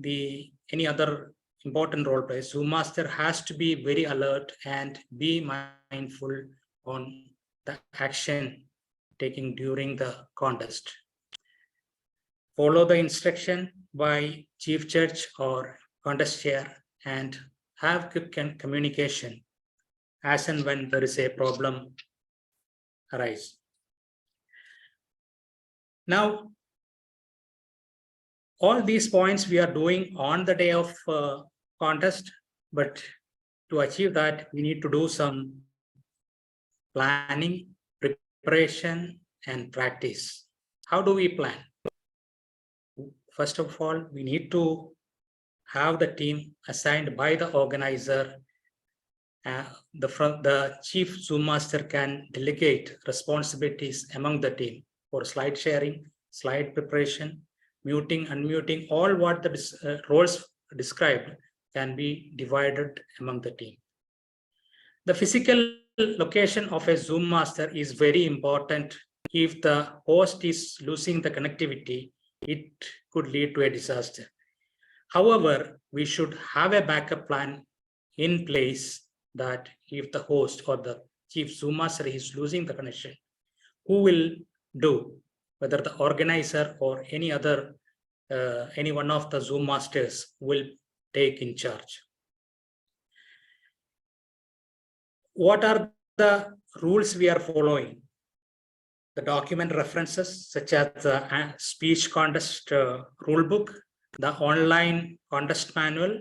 any other important role players. Zoom master has to be very alert and be mindful on the action taking during the contest. Follow the instruction by chief judge or contest chair and have quick communication as and when there is a problem arise. Now, all these points we are doing on the day of contest, but to achieve that, we need to do some planning, preparation, and practice. How do we plan? First of all, we need to have the team assigned by the organizer. The chief Zoom master can delegate responsibilities among the team for slide sharing, slide preparation, muting, unmuting, all what the roles described can be divided among the team. The physical location of a Zoom master is very important. If the host is losing the connectivity, it could lead to a disaster. However, we should have a backup plan in place that if the host or the chief Zoom master is losing the connection, who will do, whether the organizer or any other, any one of the Zoom masters will take in charge. What are the rules we are following? The document references such as the speech contest rulebook, the online contest manual,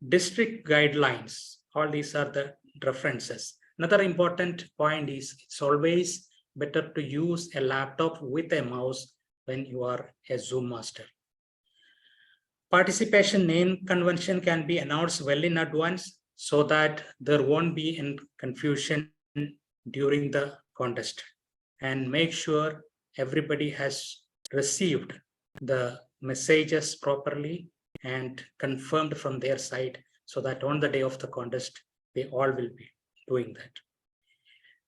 district guidelines, all these are the references. Another important point is it's always better to use a laptop with a mouse when you are a Zoom master. Participation name convention can be announced well in advance so that there won't be any confusion during the contest, and make sure everybody has received the messages properly and confirmed from their side so that on the day of the contest, they all will be doing that.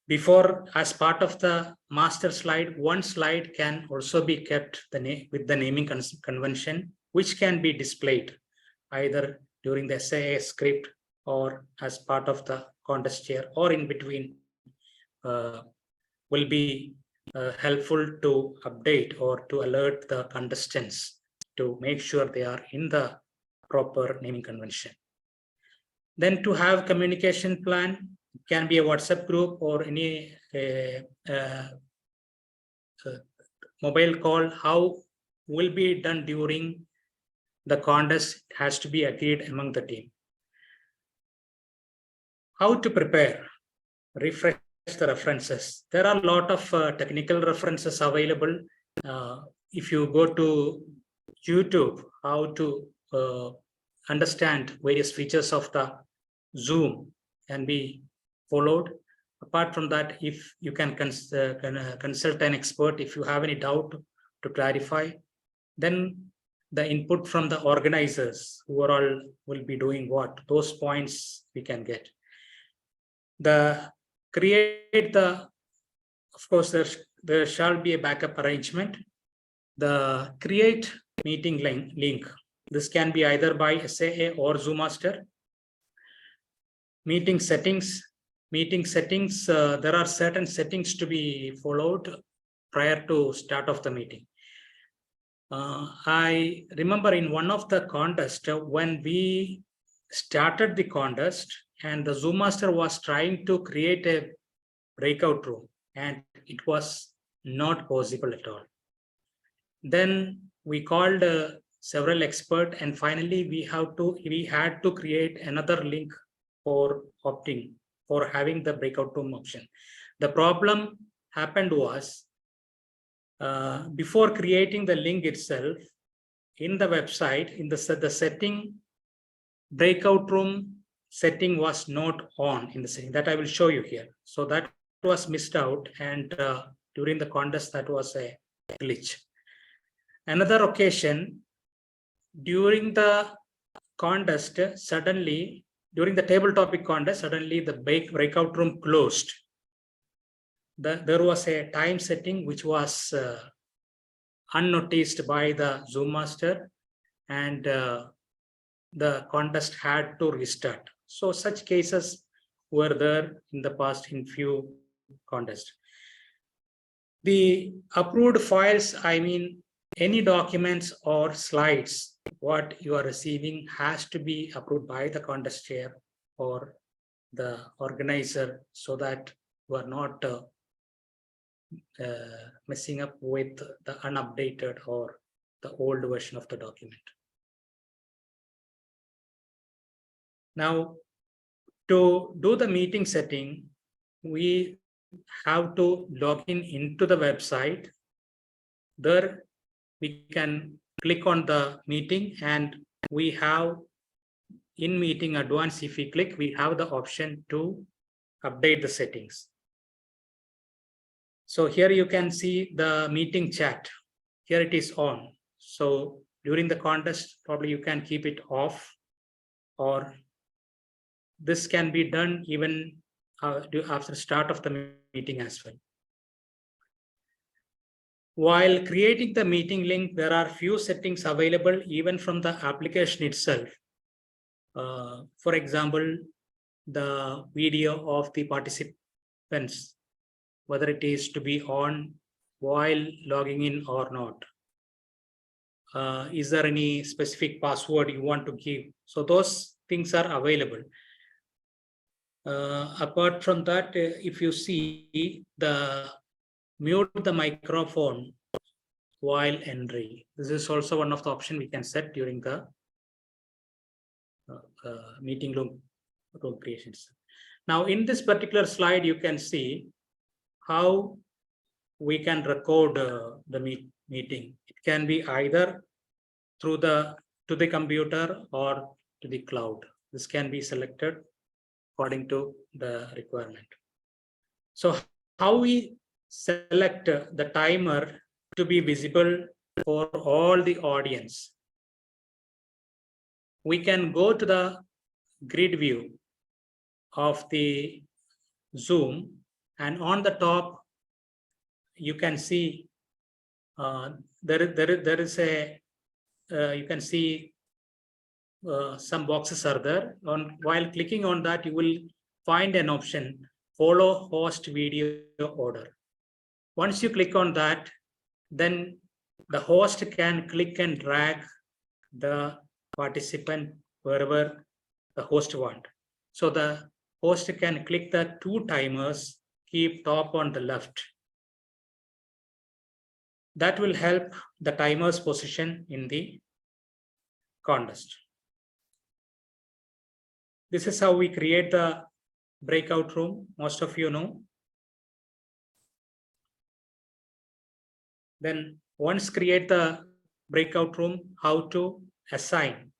Before, as part of the master slide, one slide can also be kept with the naming convention, which can be displayed either during the SAA script or as part of the contest chair or in between, will be helpful to update or to alert the contestants to make sure they are in the proper naming convention. Then to have communication plan, can be a WhatsApp group or any mobile call. How will be done during the contest has to be agreed among the team. How to prepare, refresh the references. There are a lot of technical references available. If you go to YouTube, how to understand various features of the Zoom can be followed. Apart from that, if you can consult an expert, if you have any doubt to clarify, then the input from the organizers who are all will be doing what, those points we can get. Of course, there shall be a backup arrangement. The create meeting link. This can be either by SAA or ZoomMaster. Meeting settings. There are certain settings to be followed prior to start of the meeting. I remember in one of the contests when we started the contest and the ZoomMaster was trying to create a breakout room and it was not possible at all. Then we called several experts and finally we had to create another link for opting for having the breakout room option. The problem happened was before creating the link itself in the website, in the setting, breakout room setting was not on in the setting that I will show you here. So that was missed out, and during the contest that was a glitch. Another occasion, during the contest, suddenly during the table topic contest, suddenly the breakout room closed. There was a time setting which was unnoticed by the ZoomMaster, and the contest had to restart. So such cases were there in the past in few contests. The approved files, I mean, any documents or slides, what you are receiving has to be approved by the contest chair or the organizer so that you are not messing up with the unupdated or the old version of the document. Now, to do the meeting setting, we have to log into the website. There we can click on the meeting and we have in meeting advanced. If we click, we have the option to update the settings. So here you can see the meeting chat. Here it is on. So during the contest, probably you can keep it off, or this can be done even after start of the meeting as well. While creating the meeting link, there are few settings available even from the application itself. For example, the video of the participants, whether it is to be on while logging in or not. Is there any specific password you want to give? So those things are available. Apart from that, if you see the mute the microphone while entry, this is also one of the options we can set during the meeting room creations. Now in this particular slide, you can see how we can record the meeting. It can be either through to the computer or to the cloud. This can be selected according to the requirement. So how we select the timer to be visible for all the audience? We can go to the grid view of the Zoom, and on the top you can see there is a you can see some boxes are there. While clicking on that, you will find an option, follow host video order. Once you click on that, then the host can click and drag the participant wherever the host want. So the host can click the two timers, keep top on the left. That will help the timer's position in the contest. This is how we create the breakout room. Most of you know. Then once create the breakout room, how to assign.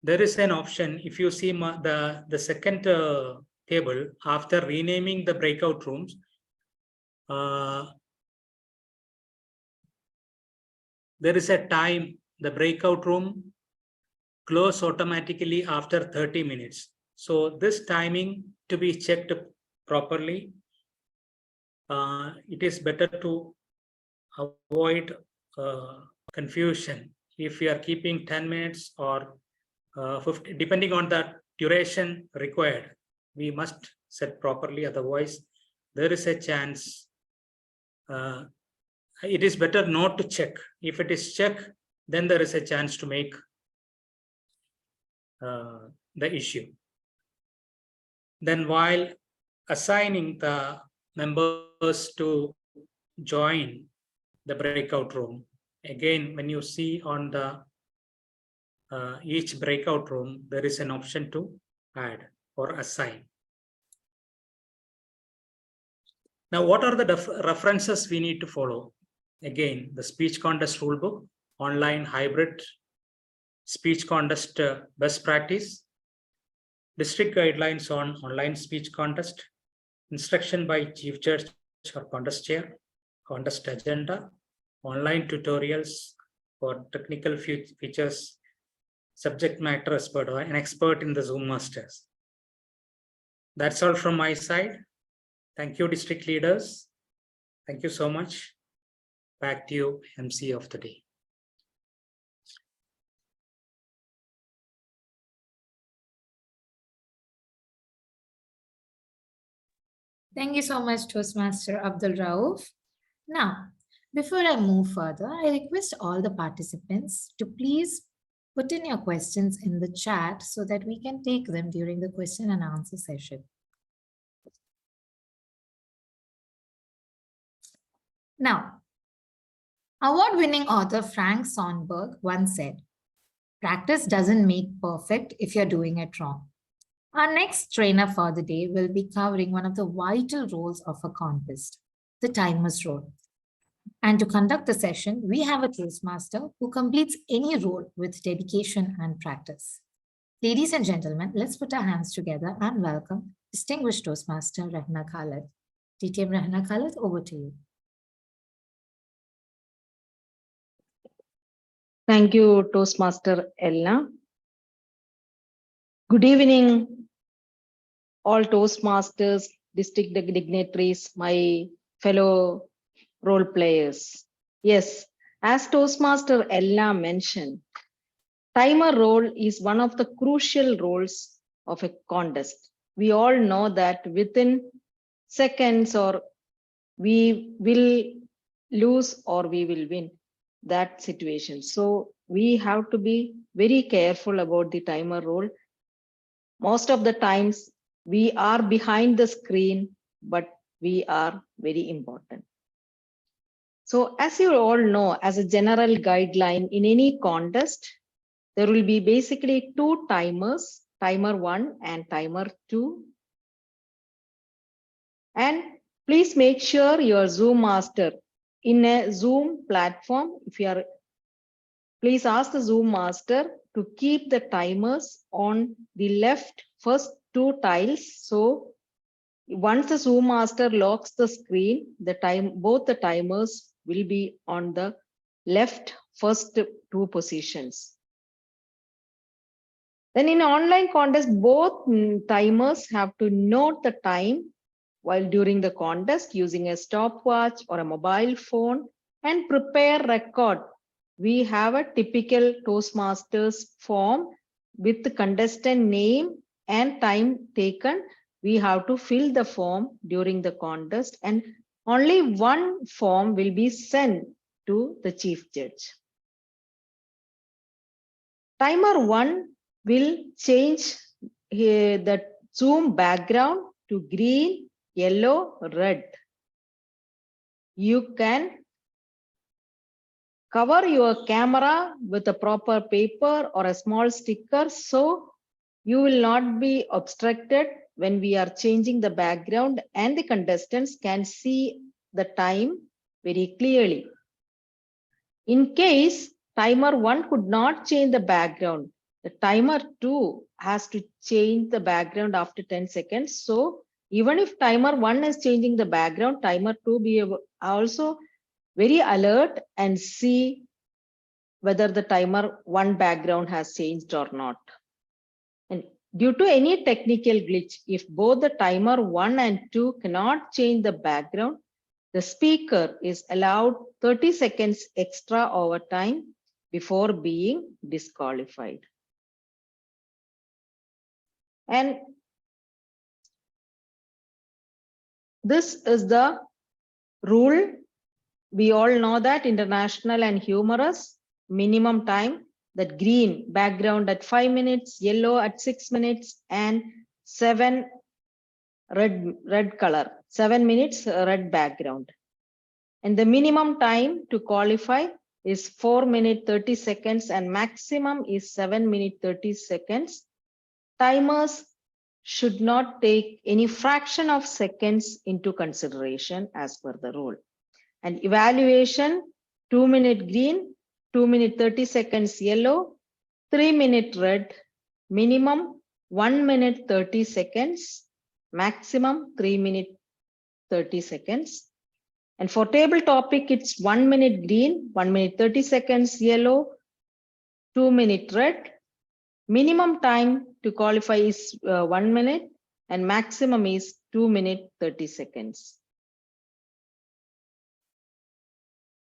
There is an option, if you see the second table, after renaming the breakout rooms, there is a time, the breakout room close automatically after 30 minutes. So this timing to be checked properly. It is better to avoid confusion. If you are keeping 10 minutes or 50, depending on the duration required, we must set properly. Otherwise, there is a chance. It is better not to check. If it is checked, then there is a chance to make the issue. Then while assigning the members to join the breakout room, again, when you see on the each breakout room, there is an option to add or assign. Now, what are the references we need to follow? Again, the speech contest rulebook, online hybrid speech contest best practice, district guidelines on online speech contest, instruction by chief judge or contest chair, contest agenda, online tutorials for technical features, subject matter expert or an expert in the Zoom Masters. That's all from my side. Thank you, district leaders. Thank you so much. Back to you, MC of the day. Thank you so much, Toastmaster Abdul Rauf. Now, before I move further, I request all the participants to please put in your questions in the chat so that we can take them during the question and answer session. Now, award-winning author Frank Sonberg once said, "Practice doesn't make perfect if you're doing it wrong." Our next trainer for the day will be covering one of the vital roles of a contest, the timer's role. And to conduct the session, we have a Toastmaster who completes any role with dedication and practice. Ladies and gentlemen, let's put our hands together and welcome distinguished Toastmaster Rehna Khalid. DTM Rehna Khalid, over to you. Thank you, Toastmaster Elna. Good evening, all Toastmasters, district dignitaries, my fellow role players. Yes, as Toastmaster Elna mentioned, timer role is one of the crucial roles of a contest. We all know that within seconds or we will lose or we will win that situation. So we have to be very careful about the timer role. Most of the times we are behind the screen, but we are very important. So as you all know, as a general guideline in any contest, there will be basically two timers, timer 1 and timer 2. And please make sure your Zoom master in a Zoom platform, if you are, please ask the Zoom master to keep the timers on the left first two tiles. So once the Zoom master locks the screen, both the timers will be on the left first two positions. Then in online contest, both timers have to note the time while during the contest using a stopwatch or a mobile phone and prepare record. We have a typical Toastmasters form with the contestant name and time taken. We have to fill the form during the contest and only one form will be sent to the chief judge. Timer 1 will change the Zoom background to green, yellow, red. You can cover your camera with a proper paper or a small sticker so you will not be obstructed when we are changing the background and the contestants can see the time very clearly. In case timer 1 could not change the background. The timer 2 has to change the background after 10 seconds. So even if timer 1 is changing the background, timer 2 be also very alert and see whether the timer 1 background has changed or not. And due to any technical glitch, if both the timer 1 and 2 cannot change the background, the speaker is allowed 30 seconds extra overtime before being disqualified. And this is the rule. We all know that international and humorous minimum time, that green background at 5 minutes, yellow at 6 minutes, and 7 red color, 7 minutes red background. And the minimum time to qualify is 4 minutes 30 seconds and maximum is 7 minutes 30 seconds. Timers should not take any fraction of seconds into consideration as per the rule. And evaluation, 2 minute green, 2 minutes 30 seconds yellow, 3 minute red, minimum 1 minute 30 seconds, maximum 3 minutes 30 seconds. And for table topic, it's 1 minute green, 1 minute 30 seconds yellow, 2 minute red. Minimum time to qualify is 1 minute and maximum is 2 minutes 30 seconds.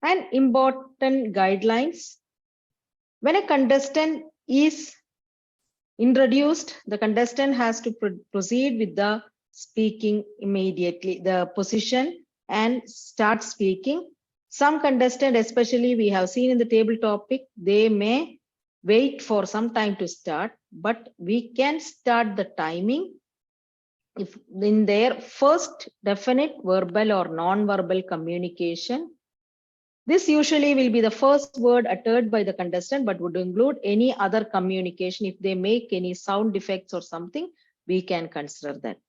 And important guidelines. When a contestant is introduced, the contestant has to proceed with the speaking immediately, the position, and start speaking. Some contestant, especially we have seen in the table topic, they may wait for some time to start, but we can start the timing if in their first definite verbal or non-verbal communication. This usually will be the first word uttered by the contestant, but would include any other communication. If they make any sound effects or something, we can consider that.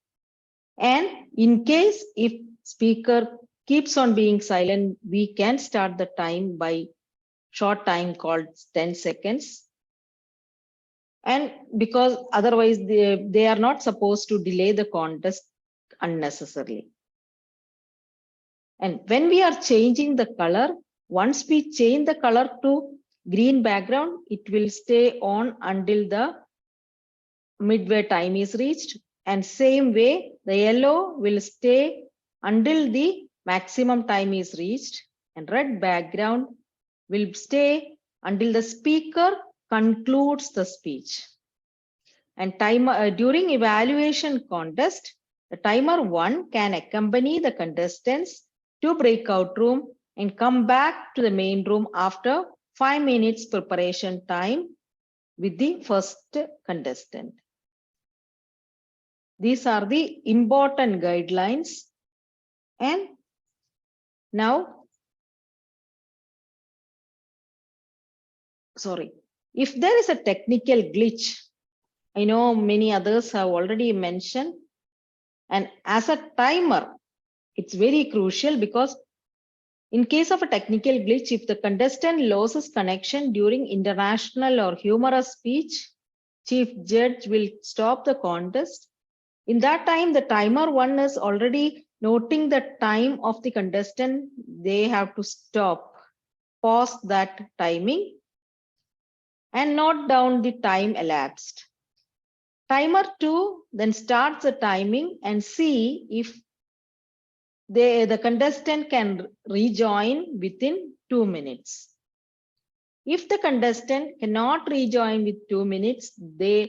And in case if speaker keeps on being silent, we can start the time by short time called 10 seconds. And because otherwise they are not supposed to delay the contest unnecessarily. And when we are changing the color, once we change the color to green background, it will stay on until the midway time is reached. And same way, the yellow will stay until the maximum time is reached. And red background will stay until the speaker concludes the speech. And timer during evaluation contest, the timer 1 can accompany the contestants to breakout room and come back to the main room after 5 minutes preparation time with the first contestant. These are the important guidelines. And now, if there is a technical glitch, I know many others have already mentioned, and as a timer, it's very crucial because in case of a technical glitch, if the contestant loses connection during international or humorous speech, chief judge will stop the contest. In that time, the timer 1 is already noting the time of the contestant. They have to stop, pause that timing, and note down the time elapsed. Timer 2 then starts the timing and see if the contestant can rejoin within 2 minutes. If the contestant cannot rejoin with 2 minutes, then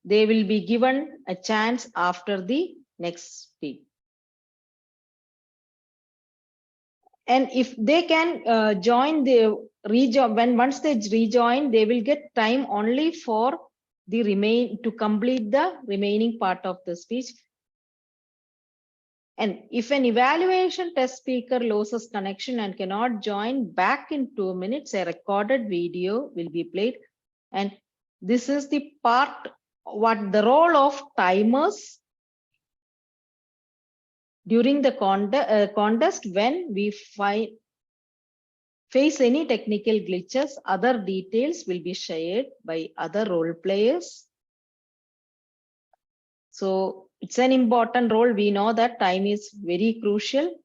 they will be given a chance after the next speech. And if they can once they rejoin, they will get time only for the to complete the remaining part of the speech. And if an evaluation test speaker loses connection and cannot join back in 2 minutes, a recorded video will be played. And this is the part, what the role of timers during the contest when we find face any technical glitches, other details will be shared by other role players. So it's an important role. We know that time is very crucial.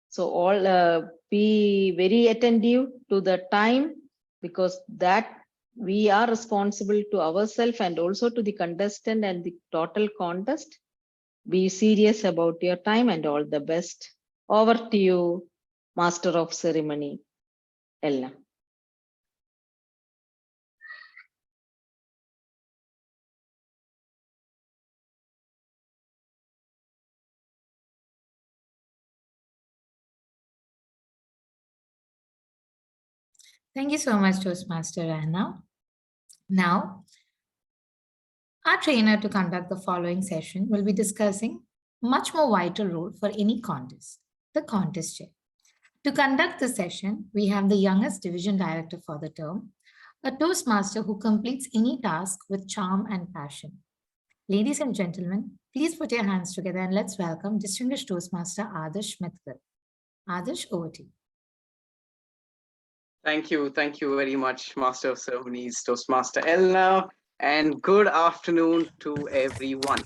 So all be very attentive to the time, because that we are responsible to ourselves and also to the contestant and the total contest. Be serious about your time and all the best. Over to you, Master of Ceremony, Ella. Thank you so much, Toastmaster Anna. Now, our trainer to conduct the following session will be discussing much more vital role for any contest, the contest chair. To conduct the session, we have the youngest division director for the term, a Toastmaster who completes any task with charm and passion. Ladies and gentlemen, please put your hands together and let's welcome distinguished Toastmaster Adarsh Mithkar. Adarsh, over to you. Thank you very much, Master of Ceremonies, Toastmaster Elna, and good afternoon to everyone.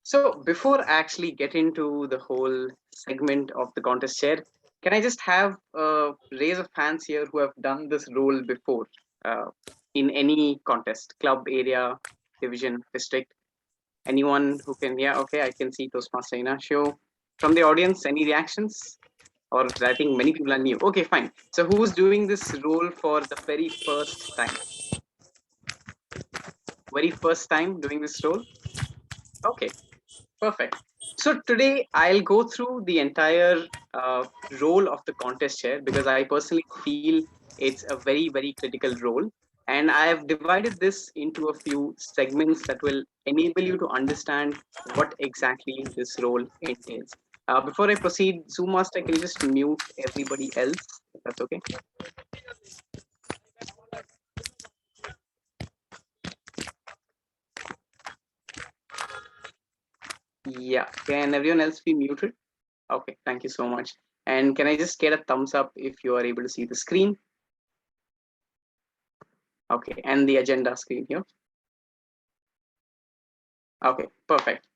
So before actually get into the whole segment of the contest chair, can I just have a raise of hands here who have done this role before in any contest, club, area, division, district? Anyone who can? Yeah, okay, I can see Toastmaster Ignacio. From the audience, any reactions? Or I think many people are new. Okay, fine. So who's doing this role for the very first time? Very first time doing this role? Okay, perfect. So today I'll go through the entire role of the contest chair because I personally feel it's a very, very critical role. And I have divided this into a few segments that will enable you to understand what exactly this role entails. Before I proceed, Zoom Master, can you just mute everybody else, if that's okay? Yeah, can everyone else be muted? Okay, thank you so much. And can I just get a thumbs up if you are able to see the screen? Okay, and the agenda screen here. Okay, perfect.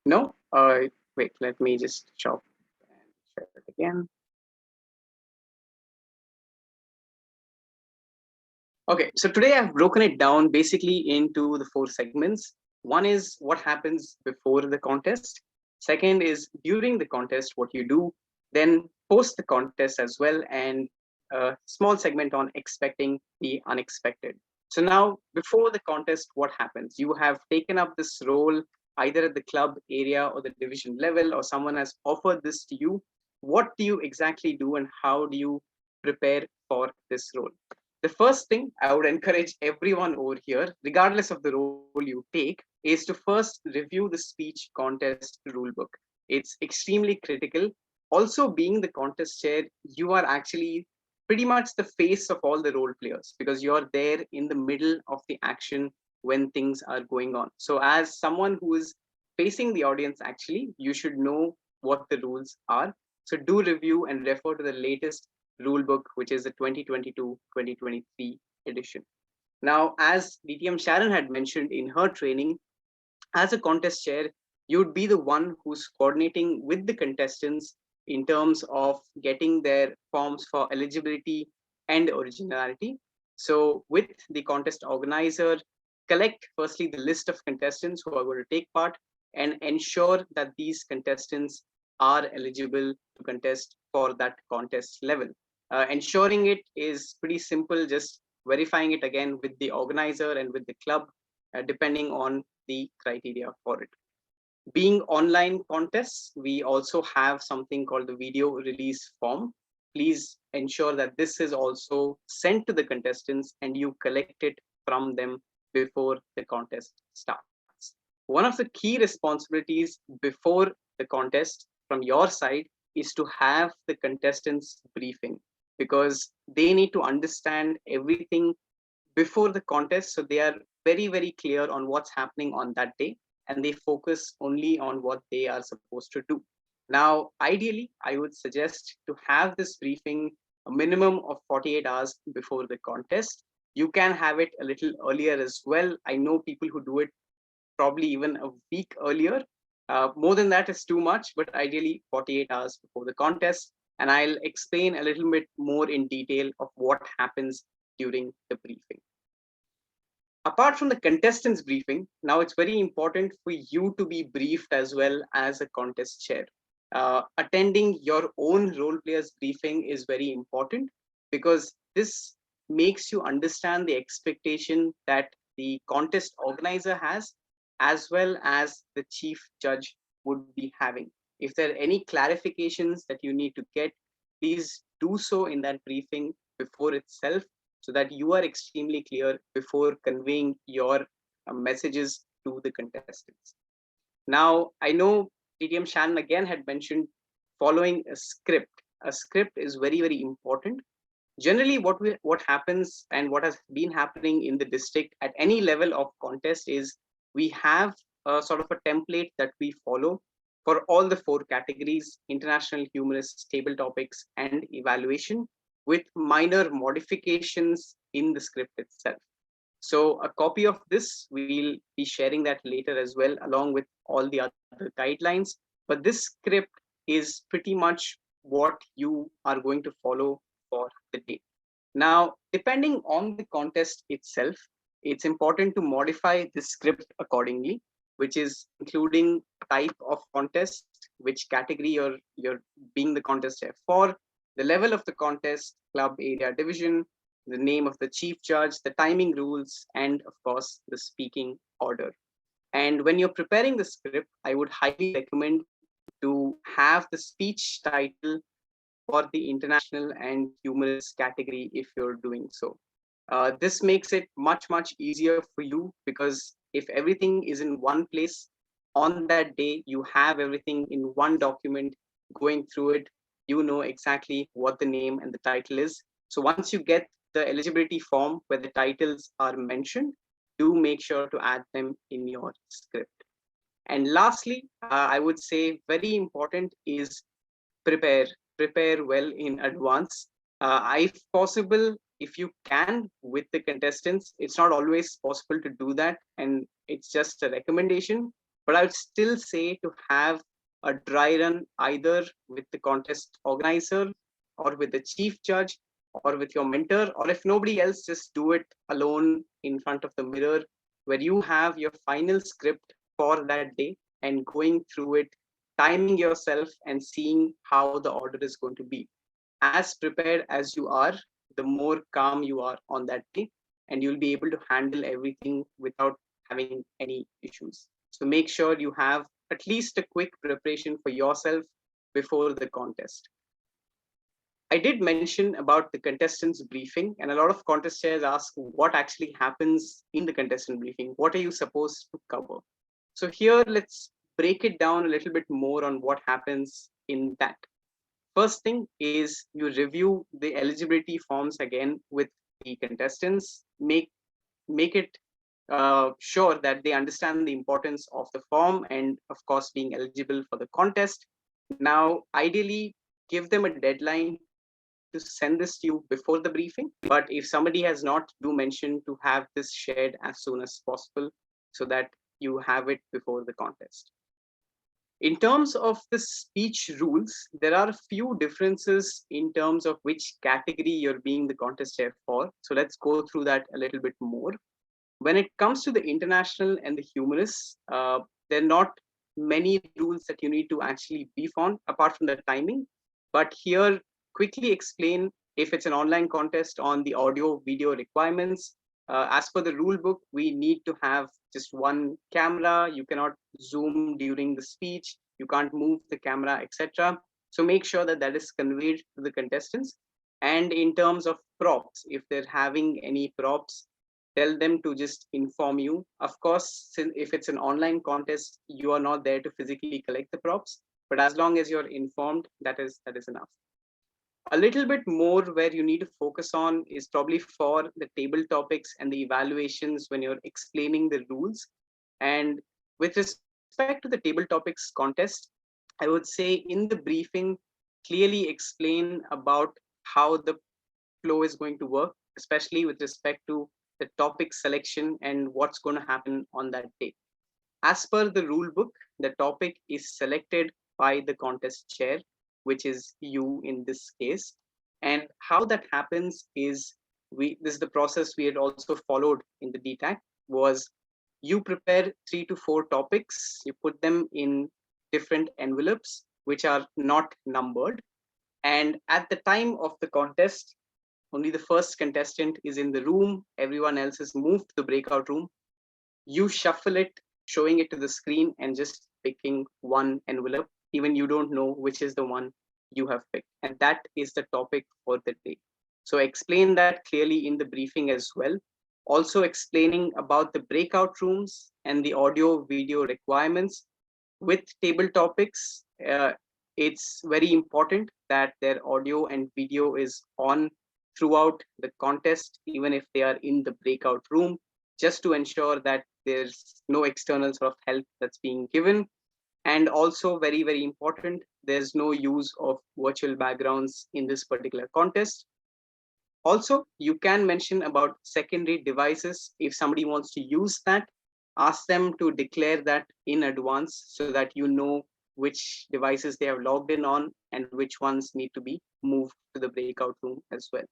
No, wait, let me just chop and share it again. Okay, so today I've broken it down basically into the 4 segments. One is what happens before the contest. Second is during the contest, what you do. Then post the contest as well, and a small segment on expecting the unexpected. So now before the contest, what happens? You have taken up this role either at the club, area, or the division level, or someone has offered this to you. What do you exactly do and how do you prepare for this role? The first thing I would encourage everyone over here, regardless of the role you take, is to first review the speech contest rulebook. It's extremely critical. Also, being the contest chair, you are actually pretty much the face of all the role players because you're there in the middle of the action when things are going on. So as someone who is facing the audience, actually, you should know what the rules are. So do review and refer to the latest rule book, which is the 2022-2023 edition. Now, as DTM Sharon had mentioned in her training, as a contest chair, you'd be the one who's coordinating with the contestants in terms of getting their forms for eligibility and originality. So with the contest organizer, collect firstly the list of contestants who are going to take part and ensure that these contestants are eligible to contest for that contest level. Ensuring it is pretty simple, just verifying it again with the organizer and with the club, depending on the criteria for it. Being online contests, we also have something called the video release form. Please ensure that this is also sent to the contestants and you collect it from them before the contest starts. One of the key responsibilities before the contest from your side is to have the contestants briefing, because they need to understand everything before the contest, so they are very, very clear on what's happening on that day and they focus only on what they are supposed to do. Now, ideally, I would suggest to have this briefing a minimum of 48 hours before the contest. You can have it a little earlier as well. I know people who do it probably even a week earlier. More than that is too much, but ideally 48 hours before the contest. And I'll explain a little bit more in detail of what happens during the briefing. Apart from the contestants briefing, now it's very important for you to be briefed as well as a contest chair. Attending your own role players briefing is very important because this makes you understand the expectation that the contest organizer has, as well as the chief judge would be having. If there are any clarifications that you need to get, please do so in that briefing before itself, so that you are extremely clear before conveying your messages to the contestants. Now, I know TTM Shannon again had mentioned following a script. A script is very, very important. Generally, what happens and what has been happening in the district at any level of contest is we have a sort of a template that we follow for all the 4 categories: international, humorous, table topics, and evaluation, with minor modifications in the script itself. So a copy of this, we'll be sharing that later as well, along with all the other guidelines. But this script is pretty much what you are going to follow for the day. Now, depending on the contest itself, it's important to modify the script accordingly, which is including type of contest, which category you're being the contest chair for, the level of the contest, club, area, division, the name of the chief judge, the timing rules, and of course, the speaking order. And when you're preparing the script, I would highly recommend to have the speech title for the international and humorous category if you're doing so. This makes it much, much easier for you, because if everything is in one place on that day, you have everything in one document going through it, you know exactly what the name and the title is. So once you get the eligibility form where the titles are mentioned, do make sure to add them in your script. And lastly, I would say very important is prepare well in advance. If possible, if you can with the contestants, it's not always possible to do that, and it's just a recommendation, but I would still say to have a dry run either with the contest organizer or with the chief judge or with your mentor, or if nobody else, just do it alone in front of the mirror, where you have your final script for that day and going through it, timing yourself and seeing how the order is going to be. As prepared as you are, the more calm you are on that day, and you'll be able to handle everything without having any issues. So make sure you have at least a quick preparation for yourself before the contest. I did mention about the contestants briefing, and a lot of contest chairs ask what actually happens in the contestant briefing. What are you supposed to cover? So here, let's break it down a little bit more on what happens in that. First thing is you review the eligibility forms again with the contestants, make it sure that they understand the importance of the form and of course being eligible for the contest. Now, ideally, give them a deadline to send this to you before the briefing, but if somebody has not, do mention to have this shared as soon as possible so that you have it before the contest. In terms of the speech rules, there are a few differences in terms of which category you're being the contest chair for. So let's go through that a little bit more. When it comes to the international and the humorous, there are not many rules that you need to actually brief on apart from the timing. But here, quickly explain if it's an online contest on the audio video requirements. As per the rule book, we need to have just one camera. You cannot zoom during the speech. You can't move the camera, etc. So make sure that that is conveyed to the contestants. And in terms of props, if they're having any props, tell them to just inform you. Of course, since if it's an online contest, you are not there to physically collect the props. But as long as you're informed, that is enough. A little bit more where you need to focus on is probably for the table topics and the evaluations when you're explaining the rules. And with respect to the table topics contest, I would say in the briefing, clearly explain about how the flow is going to work, especially with respect to the topic selection and what's going to happen on that day. As per the rule book, the topic is selected by the contest chair, which is you in this case. And how that happens is this is the process we had also followed in the DTAC, was you prepare 3 to 4 topics, you put them in different envelopes which are not numbered. And at the time of the contest, only the first contestant is in the room, everyone else is moved to the breakout room. You shuffle it, showing it to the screen and just picking one envelope. Even you don't know which is the one you have picked. And that is the topic for the day. So explain that clearly in the briefing as well. Also explaining about the breakout rooms and the audio video requirements with table topics. It's very important that their audio and video is on throughout the contest, even if they are in the breakout room, just to ensure that there's no external sort of help that's being given. And also very, very important, there's no use of virtual backgrounds in this particular contest. Also, you can mention about secondary devices. If somebody wants to use that, ask them to declare that in advance so that you know which devices they have logged in on and which ones need to be moved to the breakout room as well.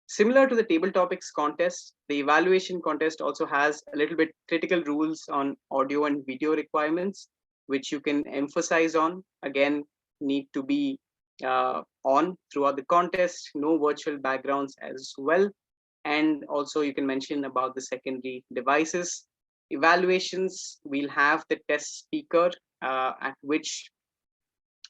Similar to the table topics contest, the evaluation contest also has a little bit critical rules on audio and video requirements, which you can emphasize on. Again, need to be on throughout the contest, no virtual backgrounds as well. And also you can mention about the secondary devices. Evaluations, we'll have the test speaker at which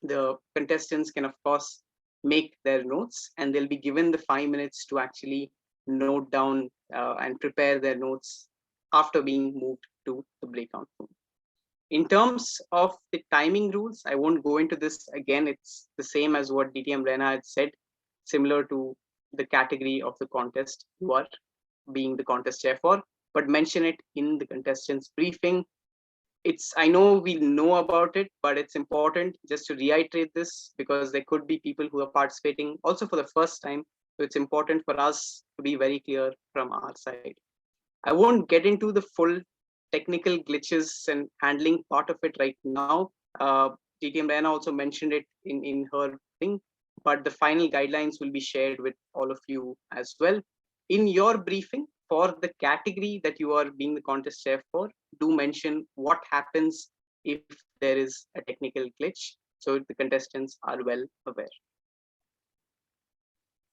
the contestants can, of course, make their notes, and they'll be given the 5 minutes to actually note down and prepare their notes after being moved to the breakout room. In terms of the timing rules, I won't go into this again. It's the same as what DTM Rena had said, similar to the category of the contest you are being the contest chair for, but mention it in the contestants briefing. I know we know about it, but it's important just to reiterate this because there could be people who are participating also for the first time. So it's important for us to be very clear from our side. I won't get into the full technical glitches and handling part of it right now. DTM Rena also mentioned it in her thing, but the final guidelines will be shared with all of you as well. In your briefing for the category that you are being the contest chair for, do mention what happens if there is a technical glitch, so the contestants are well aware.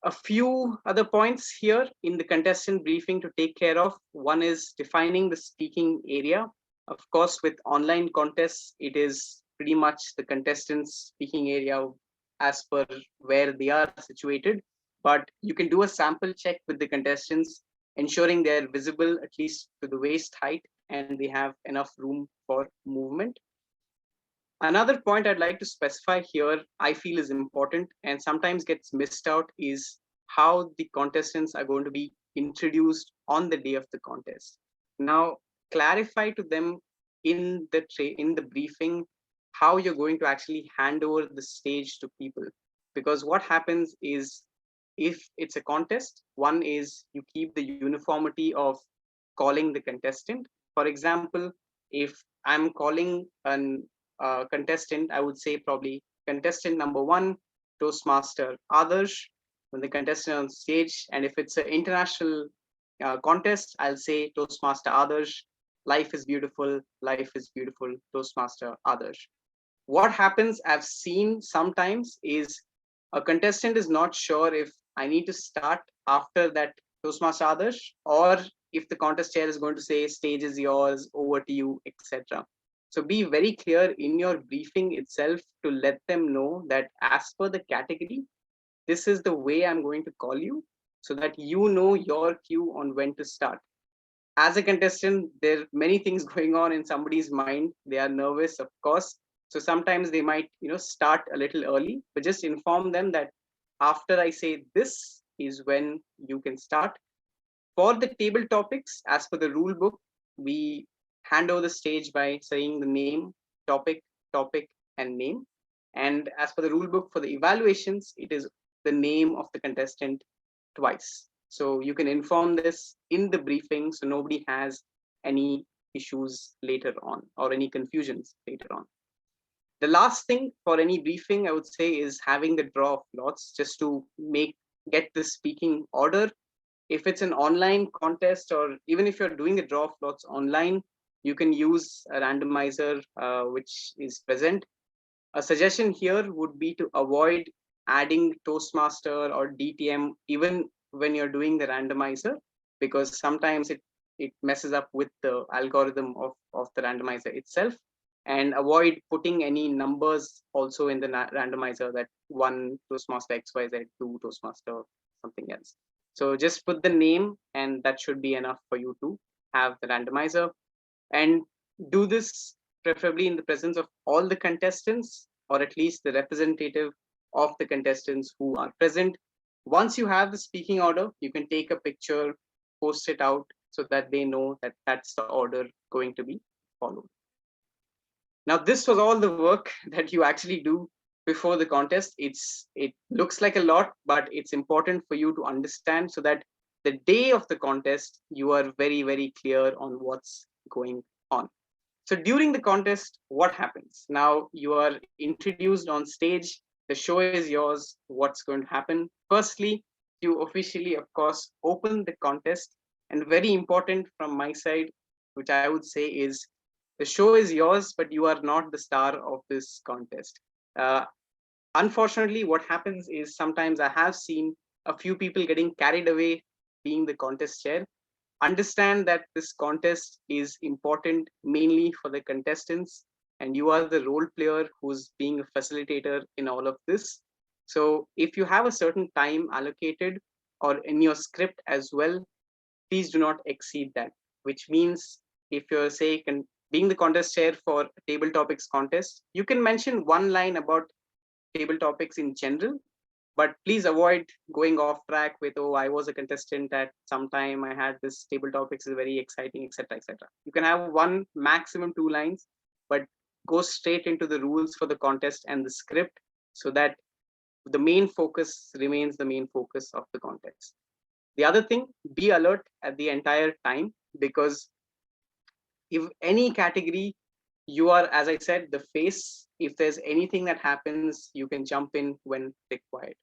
A few other points here in the contestant briefing to take care of. One is defining the speaking area. Of course, with online contests, it is pretty much the contestants' speaking area as per where they are situated. But you can do a sample check with the contestants, ensuring they're visible at least to the waist height and they have enough room for movement. Another point I'd like to specify here, I feel is important and sometimes gets missed out, is how the contestants are going to be introduced on the day of the contest. Now, clarify to them in the briefing how you're going to actually hand over the stage to people. Because what happens is, if it's a contest, one is you keep the uniformity of calling the contestant. For example, if I'm calling an contestant, I would say probably contestant number 1, Toastmaster Adarsh, when the contestant on stage. And if it's an international contest, I'll say Toastmaster Adarsh, life is beautiful, Toastmaster Adarsh. What happens, I've seen sometimes, is a contestant is not sure if I need to start after that Toastmaster Adarsh, or if the contest chair is going to say stage is yours, over to you, etc. So be very clear in your briefing itself to let them know that as per the category, this is the way I'm going to call you, so that you know your cue on when to start. As a contestant, there are many things going on in somebody's mind. They are nervous, of course. So sometimes they might, start a little early, but just inform them that after I say this is when you can start. For the table topics, as per the rule book, we hand over the stage by saying the name, topic, and name. And as per the rule book for the evaluations, it is the name of the contestant twice. So you can inform this in the briefing so nobody has any issues later on or any confusions later on. The last thing for any briefing, I would say, is having the draw of lots just to get the speaking order. If it's an online contest, or even if you're doing the draw of lots online, you can use a randomizer which is present. A suggestion here would be to avoid adding Toastmaster or DTM even when you're doing the randomizer, because sometimes it messes up with the algorithm of the randomizer itself. And avoid putting any numbers also in the randomizer, that 1 Toastmaster XYZ, 2 Toastmaster something else. So just put the name and that should be enough for you to have the randomizer. And do this preferably in the presence of all the contestants, or at least the representative of the contestants who are present. Once you have the speaking order, you can take a picture, post it out so that they know that that's the order going to be followed. Now, this was all the work that you actually do before the contest. It looks like a lot, but it's important for you to understand so that the day of the contest, you are very, very clear on what's going on. So during the contest, what happens? Now you are introduced on stage. The show is yours. What's going to happen? Firstly, you officially, of course, open the contest. And very important from my side, which I would say is, the show is yours, but you are not the star of this contest. Unfortunately, what happens is sometimes I have seen a few people getting carried away being the contest chair. Understand that this contest is important mainly for the contestants, and you are the role player who's being a facilitator in all of this. So if you have a certain time allocated or in your script as well, please do not exceed that, which means if you're being the contest chair for a table topics contest, you can mention one line about table topics in general, but please avoid going off track with, oh, I was a contestant at some time, I had this table topics is very exciting, etc., etc. You can have one, maximum 2 lines, but go straight into the rules for the contest and the script so that the main focus remains the main focus of the contest. The other thing, be alert at the entire time, because if any category, you are, as I said, the face. If there's anything that happens, you can jump in when required.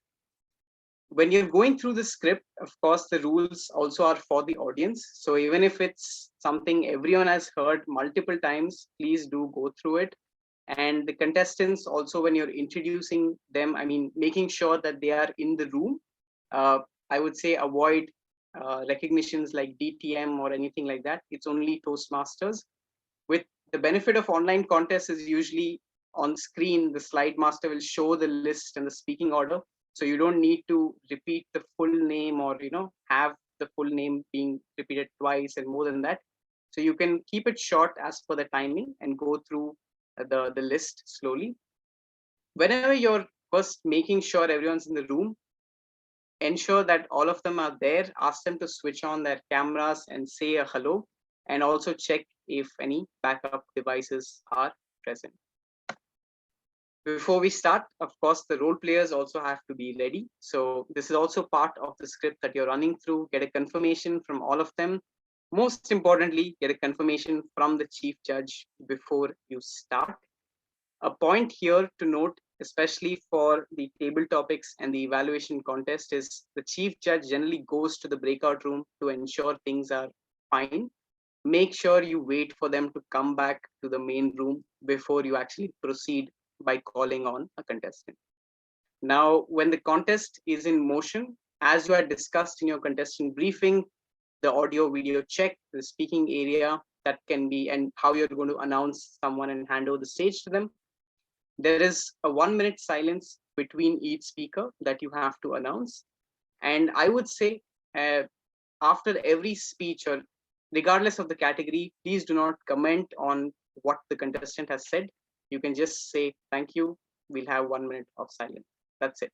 When you're going through the script, of course, the rules also are for the audience. So even if it's something everyone has heard multiple times, please do go through it. And the contestants also, when you're introducing them, I mean, making sure that they are in the room. I would say avoid recognitions like DTM or anything like that. It's only Toastmasters. With the benefit of online contests is usually on screen, the slide master will show the list and the speaking order. So you don't need to repeat the full name or, have the full name being repeated twice and more than that. So you can keep it short as per the timing and go through the list slowly. Whenever you're first making sure everyone's in the room, ensure that all of them are there, ask them to switch on their cameras and say a hello, and also check if any backup devices are present. Before we start, of course, the role players also have to be ready. So this is also part of the script that you're running through. Get a confirmation from all of them. Most importantly, get a confirmation from the chief judge before you start. A point here to note, especially for the table topics and the evaluation contest, is the chief judge generally goes to the breakout room to ensure things are fine. Make sure you wait for them to come back to the main room before you actually proceed by calling on a contestant. Now, when the contest is in motion, as you had discussed in your contestant briefing, the audio video check, the speaking area that can be, and how you're going to announce someone and hand over the stage to them. There is a 1 minute silence between each speaker that you have to announce. And I would say after every speech, or regardless of the category, please do not comment on what the contestant has said. You can just say, thank you, we'll have 1 minute of silence. That's it.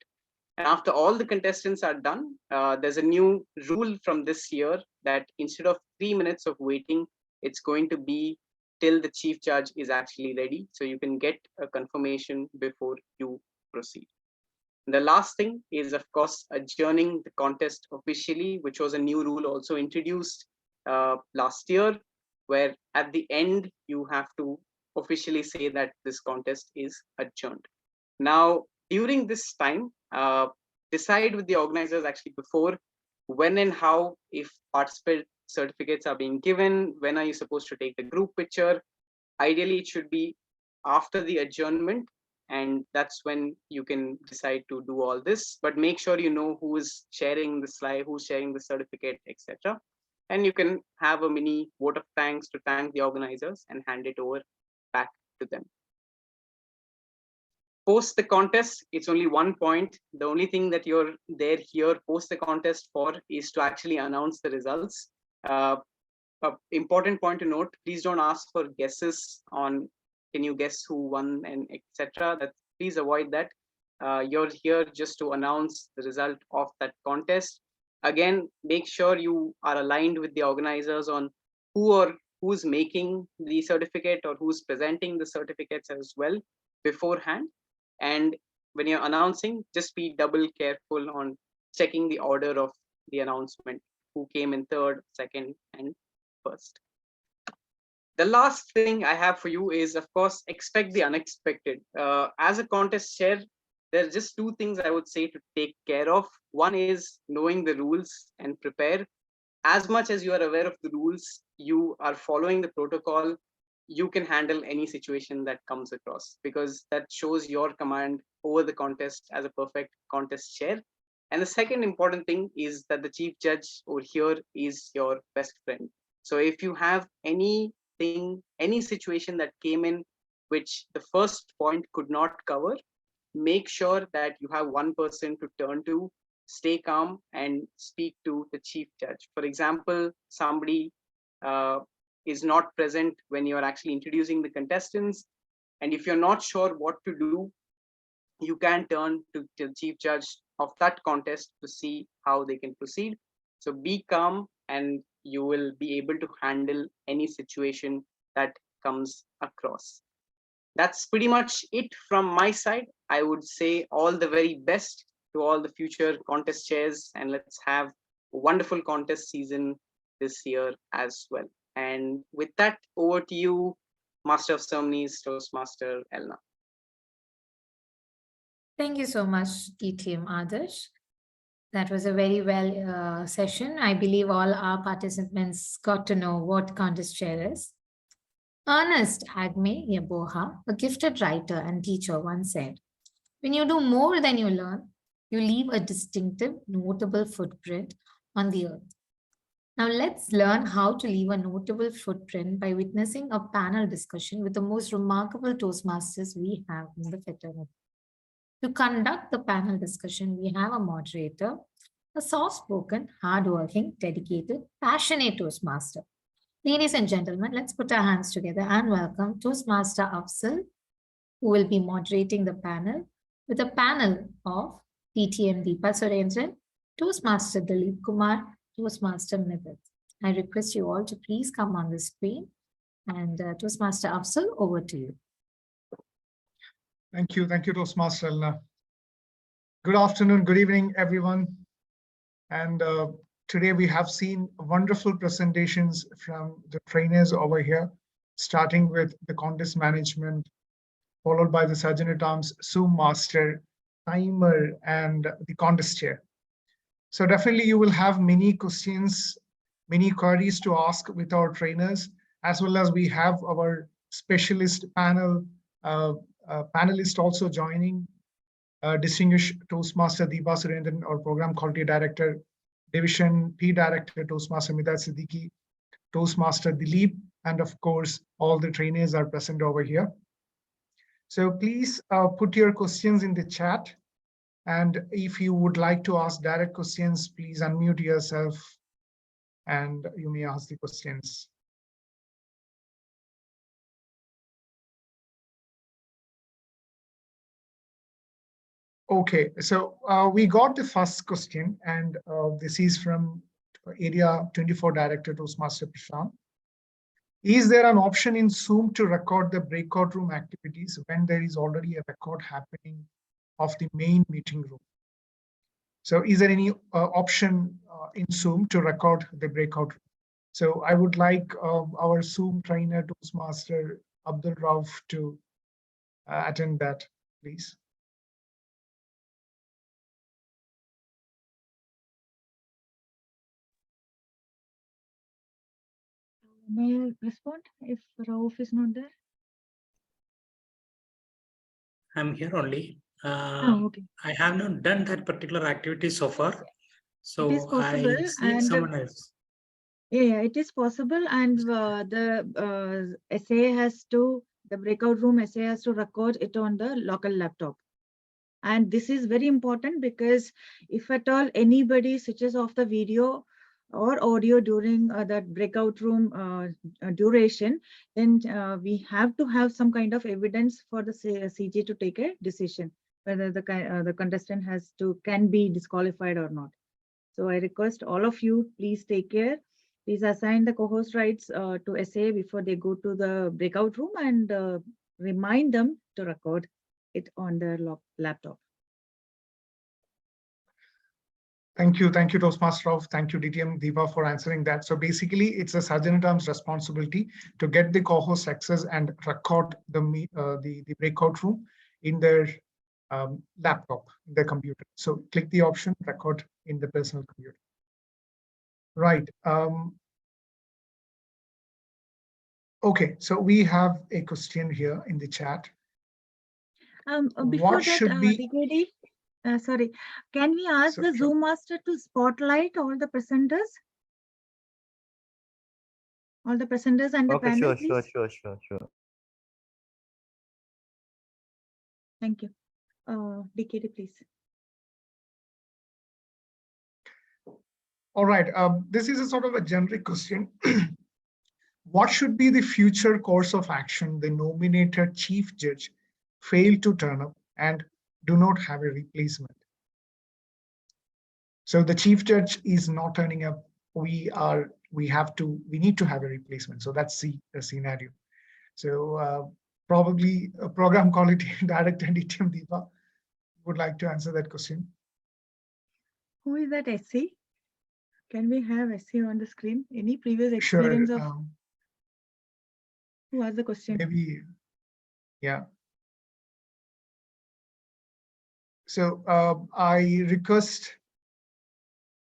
And after all the contestants are done, there's a new rule from this year that instead of 3 minutes of waiting, it's going to be till the chief judge is actually ready. So you can get a confirmation before you proceed. The last thing is, of course, adjourning the contest officially, which was a new rule also introduced last year, where at the end you have to officially say that this contest is adjourned. Now, during this time, decide with the organizers actually before when and how, if participant certificates are being given, when are you supposed to take the group picture. Ideally, it should be after the adjournment, and that's when you can decide to do all this. But make sure you know who is sharing the slide, who's sharing the certificate, etc. And you can have a mini vote of thanks to thank the organizers and hand it over back to them. Post the contest, it's only one point. The only thing that you're there here post the contest for is to actually announce the results. Important point to note, please don't ask for guesses on can you guess who won and etc. That please avoid that. You're here just to announce the result of that contest. Again, make sure you are aligned with the organizers on who's making the certificate or who's presenting the certificates as well beforehand. And when you're announcing, just be double careful on checking the order of the announcement, who came in third, second, and first. The last thing I have for you is, of course, expect the unexpected. As a contest chair, there's just two things I would say to take care of. One is knowing the rules and prepare. As much as you are aware of the rules, you are following the protocol, you can handle any situation that comes across, because that shows your command over the contest as a perfect contest chair. And the second important thing is that the chief judge over here is your best friend. So if you have anything, any situation that came in which the first point could not cover, make sure that you have one person to turn to, stay calm and speak to the chief judge. For example, somebody is not present when you're actually introducing the contestants, and if you're not sure what to do, you can turn to the chief judge of that contest to see how they can proceed. So be calm and you will be able to handle any situation that comes across. That's pretty much it from my side. I would say all the very best to all the future contest chairs, and let's have a wonderful contest season this year as well. And with that, over to you, Master of Ceremonies, Toastmaster Elna. Thank you so much, DTM Adarsh. That was a very well session. I believe all our participants got to know what contest chair is. Ernest Agme Yeboah, a gifted writer and teacher, once said, "When you do more than you learn, you leave a distinctive, notable footprint on the earth." Now let's learn how to leave a notable footprint by witnessing a panel discussion with the most remarkable Toastmasters we have in the fraternity. To conduct the panel discussion, we have a moderator, a soft-spoken, hard-working, dedicated, passionate Toastmaster. Ladies and gentlemen, let's put our hands together and welcome Toastmaster Afzal, who will be moderating the panel with a panel of DTM Deepa Surendran, Toastmaster Dilip Kumar, Toastmaster Mithil. I request you all to please come on the screen, and Toastmaster Afzal, over to you. Thank you, Toastmaster Elna. Good afternoon, good evening, everyone. And today we have seen wonderful presentations from the trainers over here, starting with the contest management, followed by the Sergeant at Arms, Zoom Master, Timer, and the contest chair. So definitely you will have many questions, many queries to ask with our trainers, as well as we have our specialist panel, panelist also joining, distinguished Toastmaster Deepa Surendran, our Program Quality Director, Division P Director, Toastmaster Mithil Siddiqui, Toastmaster Dilip, and of course, all the trainers are present over here. So please put your questions in the chat. And if you would like to ask direct questions, please unmute yourself and you may ask the questions. Okay, so we got the first question, and this is from Area 24 Director Toastmaster Prashant. Is there an option in Zoom to record the breakout room activities when there is already a record happening of the main meeting room. So is there any option in Zoom to record the breakout room? So I would like our Zoom trainer, Toastmaster Abdul Rauf, to attend that, please. May I respond if Rauf is not there? I'm here only. Oh, okay. I have not done that particular activity so far. So It is possible, I'll see and someone else. yeah, it is possible, and the breakout room SA has to record it on the local laptop. And this is very important because if at all anybody switches off the video or audio during that breakout room duration, then we have to have some kind of evidence for the CG to take a decision whether the contestant can be disqualified or not. So I request all of you, please take care. Please assign the co-host rights to SA before they go to the breakout room, and remind them to record it on their laptop. Thank you, Toastmaster Rauf. Thank you, DTM Deepa, for answering that. So basically, it's a sergeant-at-arms responsibility to get the co-host access and record the breakout room in their laptop, their computer. So click the option record in the personal computer. Right. Okay, so we have a question here in the chat. Before What that, should be? DKD, sorry, can we ask the Zoom master to spotlight all the presenters? All the presenters and the panel, please. Sure. Thank you. DKD, please. All right, this is a sort of a generic question. What should be the future course of action the nominated chief judge failed to turn up and do not have a replacement? So the chief judge is not turning up. We need to have a replacement. So that's the scenario. So probably a program quality director, DTM Deepa, would like to answer that question. Who is that SC? Can we have SC on the screen? Any previous experience of who has the question? Maybe, yeah. So I request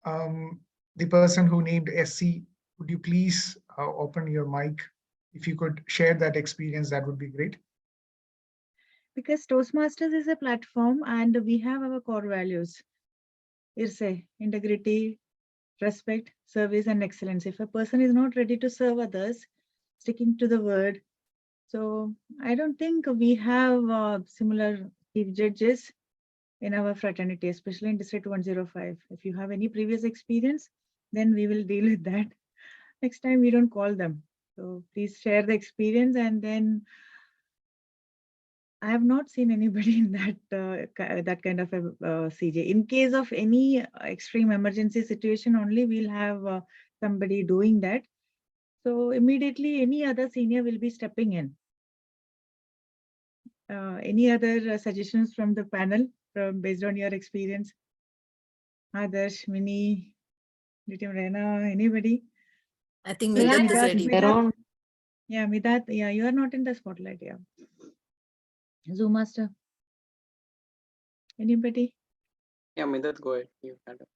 the person who named SC, would you please open your mic? If you could share that experience, that would be great. Because Toastmasters is a platform and we have our core values. IRSE, integrity, respect, service, and excellence. If a person is not ready to serve others, sticking to the word. So I don't think we have similar chief judges in our fraternity, especially in District 105. If you have any previous experience, then we will deal with that. Next time we don't call them. So please share the experience, and then I have not seen anybody in that kind of a CJ. In case of any extreme emergency situation, only we'll have somebody doing that. So immediately any other senior will be stepping in. Any other suggestions from the panel based on your experience? Adarsh, Mini, DTM Rena, anybody? I think May I Midat is ready. Midat? Yeah, Midat, yeah, you are not in the spotlight, yeah. Zoom master. Anybody? Yeah, Midat, go ahead. You had it.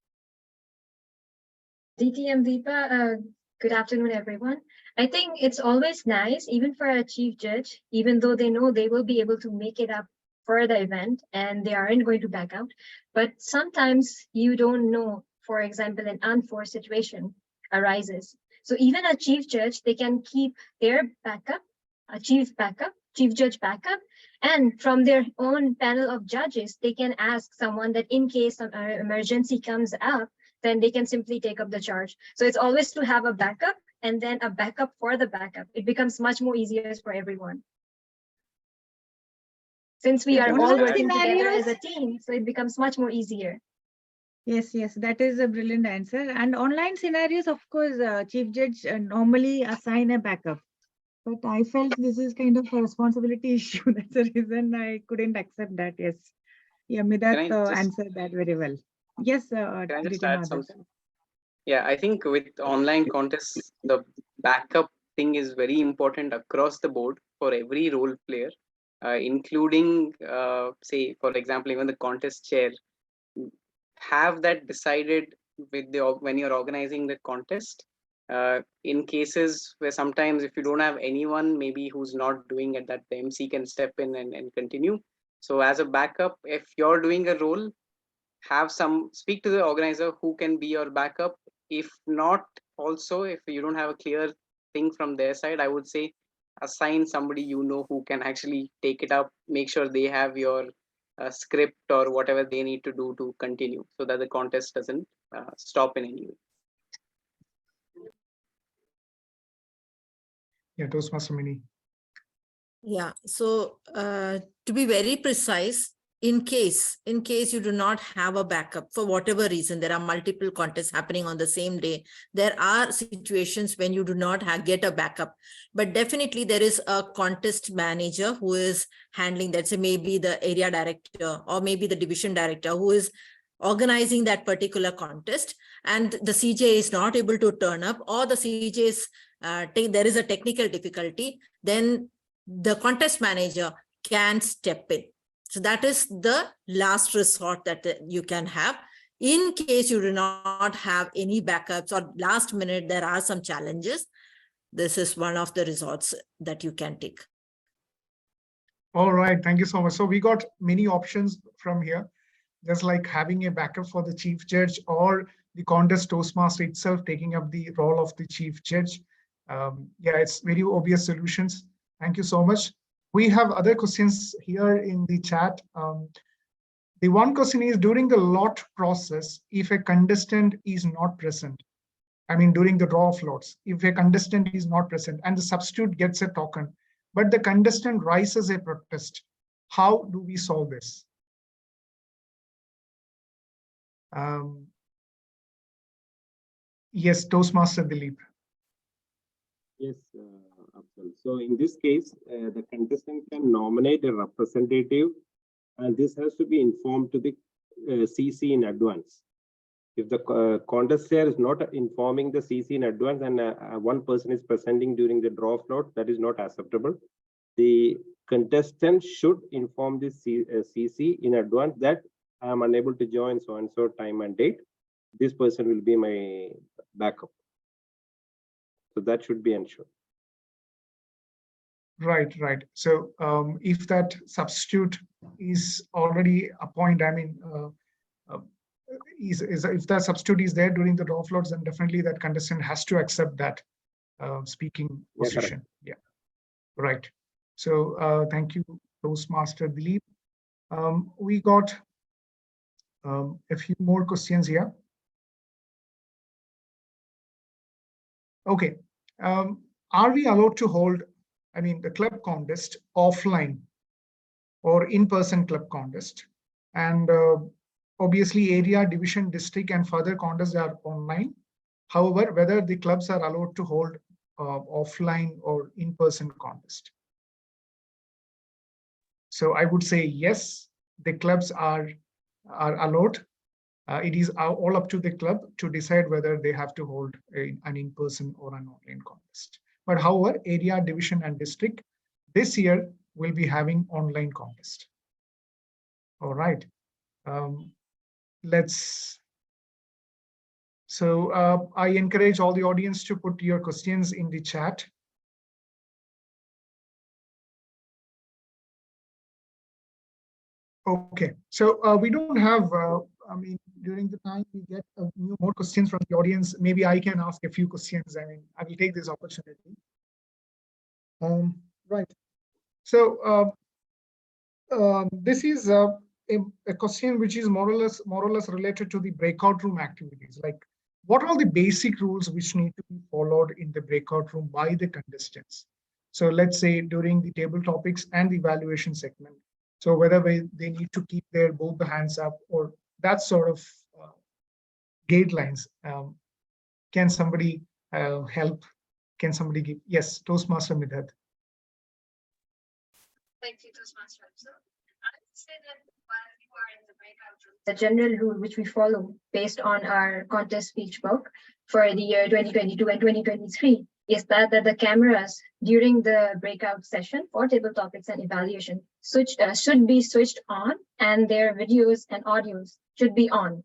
DTM Deepa, good afternoon, everyone. I think it's always nice, even for a chief judge, even though they know they will be able to make it up for the event and they aren't going to back out. But sometimes you don't know, for example, an unforced situation arises. So even a chief judge, they can keep their backup, a chief judge backup, and from their own panel of judges, they can ask someone that in case an emergency comes up, then they can simply take up the charge. So it's always to have a backup and then a backup for the backup. It becomes much more easier for everyone. Since we are all working together as a team, so it becomes much more easier. Yes, that is a brilliant answer. And online scenarios, of course, chief judge normally assign a backup. But I felt this is kind of a responsibility issue. That's the reason I couldn't accept that. Yes, Yeah, Midat Can I just- answered that very well. Yes, Can I just DT add Madhav. something? Yeah, I think with online contests, the backup thing is very important across the board for every role player, including, say, for example, even the contest chair. Have that decided with the when you're organizing the contest. In cases where sometimes if you don't have anyone maybe who's not doing it, that the MC can step in and continue. So as a backup, if you're doing a role, speak to the organizer who can be your backup. If not, also if you don't have a clear thing from their side, I would say assign somebody who can actually take it up, make sure they have your script or whatever they need to do to continue, so that the contest doesn't stop in any way. Yeah, Toastmaster Mini. Yeah, so to be very precise, in case you do not have a backup for whatever reason, there are multiple contests happening on the same day. There are situations when you do not get a backup, but definitely there is a contest manager who is handling that. So maybe the area director or maybe the division director who is organizing that particular contest, and the CJ is not able to turn up, or the CJ is there is a technical difficulty, then the contest manager can step in. So that is the last resort that you can have. In case you do not have any backups or last minute there are some challenges, this is one of the resorts that you can take. All right, thank you so much. So we got many options from here, just like having a backup for the chief judge or the contest Toastmaster itself taking up the role of the chief judge. Yeah, it's very obvious solutions. Thank you so much. We have other questions here in the chat. The one question is, during the lot process, if a contestant is not present, I mean, during the draw of lots, if a contestant is not present and the substitute gets a token, but the contestant raises a protest, how do we solve this? Yes, Toastmaster Dilip. Yes, Afzal. So in this case, the contestant can nominate a representative, and this has to be informed to the CC in advance. If the contest chair is not informing the CC in advance and one person is presenting during the draw float, that is not acceptable. The contestant should inform the CC in advance that I am unable to join so and so time and date. This person will be my backup. So that should be ensured. Right, right. So if that substitute is already appointed, I mean, if that substitute is there during the draw floats, then definitely that contestant has to accept that speaking position. Yeah, right. So thank you, Toastmaster Dilip. We got a few more questions here. Okay, are we allowed to hold, I mean, the club contest offline or in-person club contest? And obviously area, division, district, and further contests are online. However, whether the clubs are allowed to hold offline or in-person contest. So I would say yes, the clubs are allowed. It is all up to the club to decide whether they have to hold an in-person or an online contest. But however, area, division, and district this year will be having online contest. All right. So I encourage all the audience to put your questions in the chat. Okay, so we don't have, I mean, during the time we get more questions from the audience, maybe I can ask a few questions. I mean, I will take this opportunity. Right. So this is a question which is more or less related to the breakout room activities. Like, what are the basic rules which need to be followed in the breakout room by the contestants? So let's say during the table topics and the evaluation segment. So whether they need to keep both the hands up or that sort of guidelines. Can somebody help? Can somebody give? Yes, Toastmaster Midhat. Thank you, Toastmaster. So I would say that while you are in the general rule which we follow based on our contest speech book for the year 2022 and 2023 is that the cameras during the breakout session for table topics and evaluation should be switched on, and their videos and audios should be on.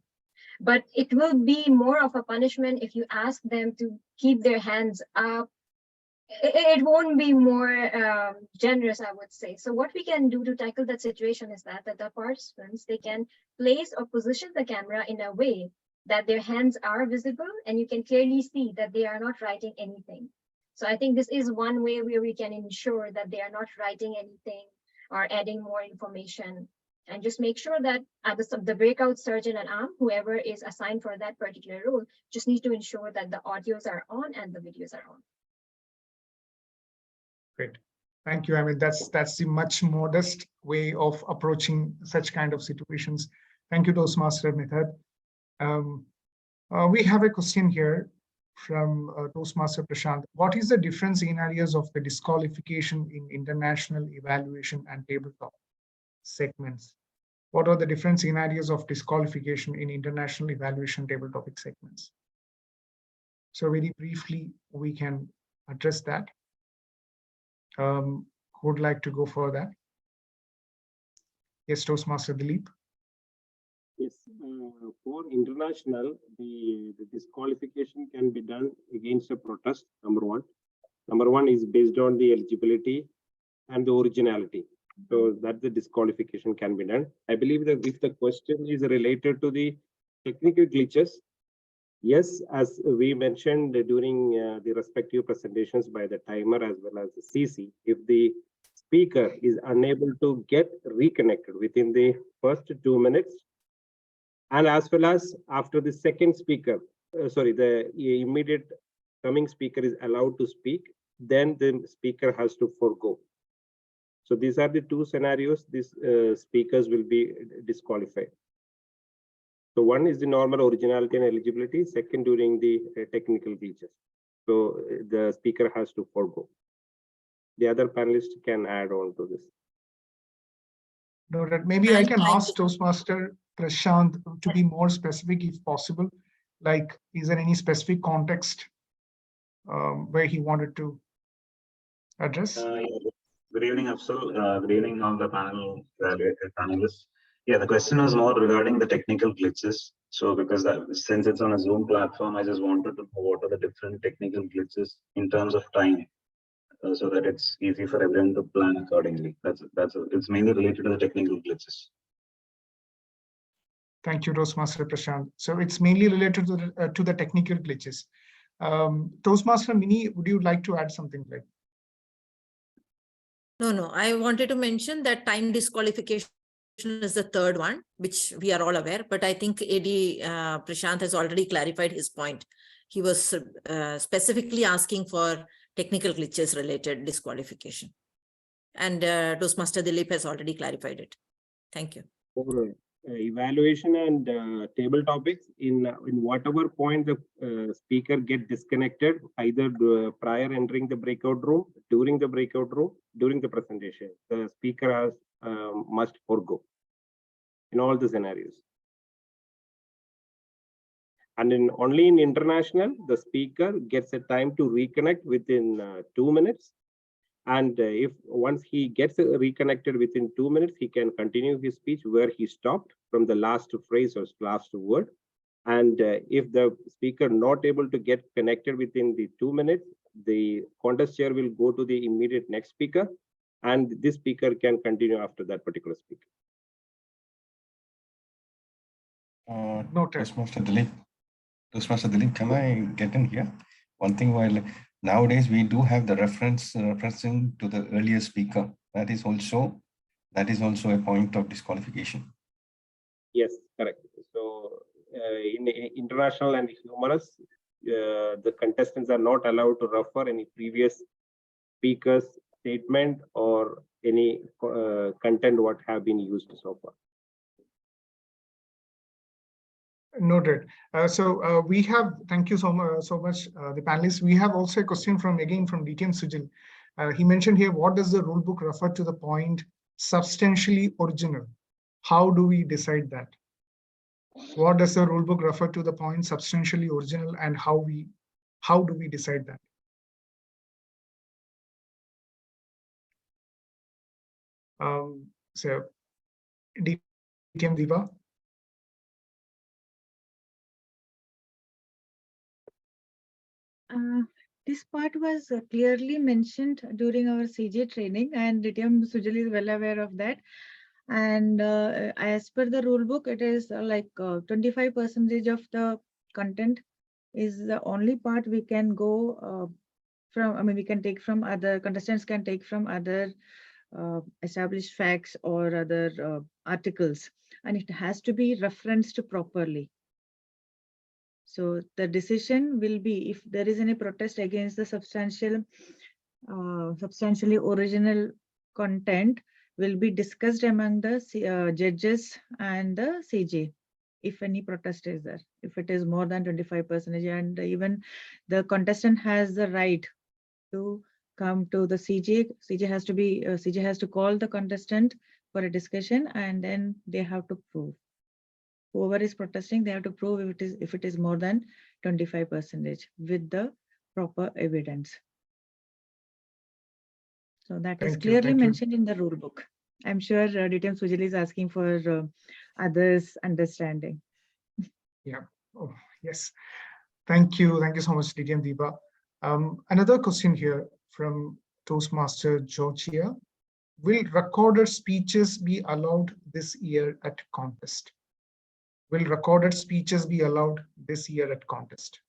But it will be more of a punishment if you ask them to keep their hands up. It won't be more generous, I would say. So what we can do to tackle that situation is that the participants, they can place or position the camera in a way that their hands are visible and you can clearly see that they are not writing anything. So I think this is one way where we can ensure that they are not writing anything or adding more information, and just make sure that the breakout surgeon and arm, whoever is assigned for that particular role, just need to ensure that the audios are on and the videos are on. Great. Thank you. I mean, that's the much modest way of approaching such kind of situations. Thank you, Toastmaster Mithad. We have a question here from Toastmaster Prashant. What is the difference in areas of the disqualification in international evaluation and tabletop segments? What are the different scenarios of disqualification in international evaluation table topic segments? So very briefly, we can address that. Who would like to go for that? Yes, Toastmaster Dilip. Yes, for international, the disqualification can be done against a protest, number one. Number one is based on the eligibility and the originality. So that the disqualification can be done. I believe that if the question is related to the technical glitches, yes, as we mentioned during the respective presentations by the timer as well as the CC, if the speaker is unable to get reconnected within the first 2 minutes, and as well as after the second speaker, the immediate coming speaker is allowed to speak, then the speaker has to forego. So these are the two scenarios these speakers will be disqualified. So one is the normal originality and eligibility, second during the technical glitches. So the speaker has to forego. The other panelists can add on to this. Noted. Maybe I can ask Toastmaster Prashant to be more specific if possible. Like, is there any specific context where he wanted to address? Good evening, Afzal. Good evening, all the panelists. Yeah, the question was more regarding the technical glitches. So because since it's on a Zoom platform, I just wanted to know what are the different technical glitches in terms of time, so that it's easy for everyone to plan accordingly. It's mainly related to the technical glitches. Thank you, Toastmaster Prashant. So it's mainly related to the technical glitches. Toastmaster Mini, would you like to add something like? No, I wanted to mention that time disqualification is the third one, which we are all aware, but I think AD Prashant has already clarified his point. He was specifically asking for technical glitches related disqualification. And Toastmaster Dilip has already clarified it. Thank you. For evaluation and table topics, in whatever point the speaker get disconnected, either prior entering the breakout room, during the breakout room, during the presentation, the speaker has must forego in all the scenarios. And only in international, the speaker gets a time to reconnect within 2 minutes. And if once he gets reconnected within 2 minutes, he can continue his speech where he stopped from the last phrase or last word. And if the speaker not able to get connected within the 2 minutes, the contest chair will go to the immediate next speaker, and this speaker can continue after that particular speaker. Toastmaster Dilip, can I get in here? One thing, while nowadays we do have the referencing to the earlier speaker. That is also a point of disqualification. Yes, correct. So in international and humorous, the contestants are not allowed to refer any previous speaker's statement or any content what have been used so far. Noted. So we have, thank you so much, the panelists. We have also a question from DTM Sujil. He mentioned here, what does the rule book refer to the point substantially original? how do we decide that? What does the rulebook refer to the point substantially original, and how do we decide that? So, DTM Diva. This part was clearly mentioned during our CJ training, and DTM Sujali is well aware of that. And as per the rule book, it is like 25% of the content is the only part we can go from. I mean, we can take from other contestants can take from other established facts or other articles, and it has to be referenced properly. So the decision will be if there is any protest against the substantially original content will be discussed among the judges and the CJ. If any protest is there, if it is more than 25%, and even the contestant has the right to come to the CJ. CJ has to call the contestant for a discussion, and then they have to prove. Whoever is protesting, they have to prove if it is more than 25% with the proper evidence. So that is clearly mentioned in the rule book. I'm sure DTM Sujali is asking for others' understanding. Yeah. Oh, yes. Thank you. Thank you so much, DTM Deepa. Another question here from Toastmaster Georgia. Will recorded speeches be allowed this year at contest? Will recorded speeches be allowed this year at contest?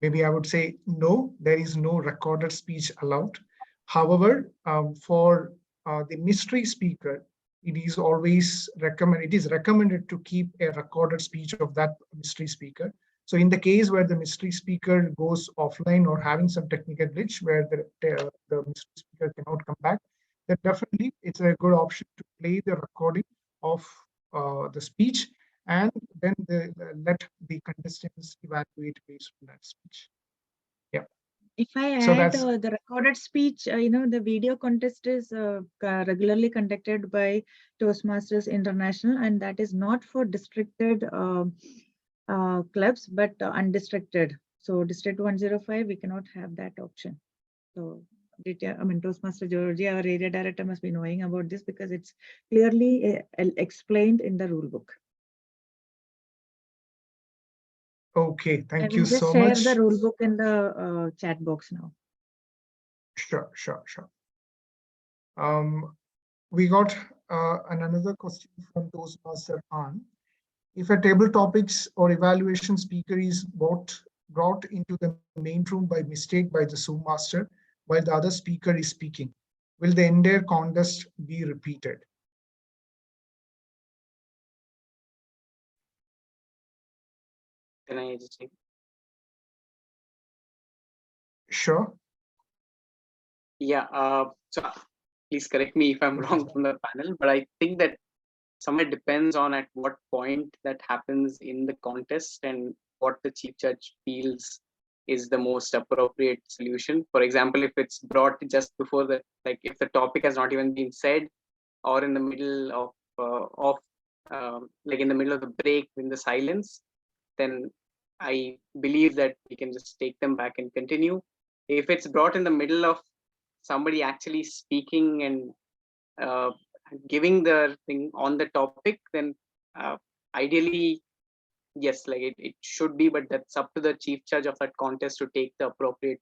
Maybe I would say no, there is no recorded speech allowed. However, for the mystery speaker, it is recommended to keep a recorded speech of that mystery speaker. So in the case where the mystery speaker goes offline or having some technical glitch where the mystery speaker cannot come back, then definitely it's a good option to play the recording of the speech, and then let the contestants evaluate based on that speech. Yeah. If I add the recorded speech, the video contest is regularly conducted by Toastmasters International, and that is not for districted clubs, but undistricted. So District 105, we cannot have that option. So Toastmaster Georgia, our area director, must be knowing about this because it's clearly explained in the rule book. Okay, thank you so much. Share the rule book in the chat box now. Sure. We got another question from Toastmaster An. If a table topics or evaluation speaker is brought into the main room by mistake by the Zoom master while the other speaker is speaking, will the entire contest be repeated? Can I just take? Sure. Yeah. So please correct me if I'm wrong from the panel, but I think that somewhat depends on at what point that happens in the contest and what the chief judge feels is the most appropriate solution. For example, if it's brought just before the, like if the topic has not even been said, or in the middle of like in the middle of the break in the silence, then I believe that we can just take them back and continue. If it's brought in the middle of somebody actually speaking and giving the thing on the topic, then ideally, yes, like it should be, but that's up to the chief judge of that contest to take the appropriate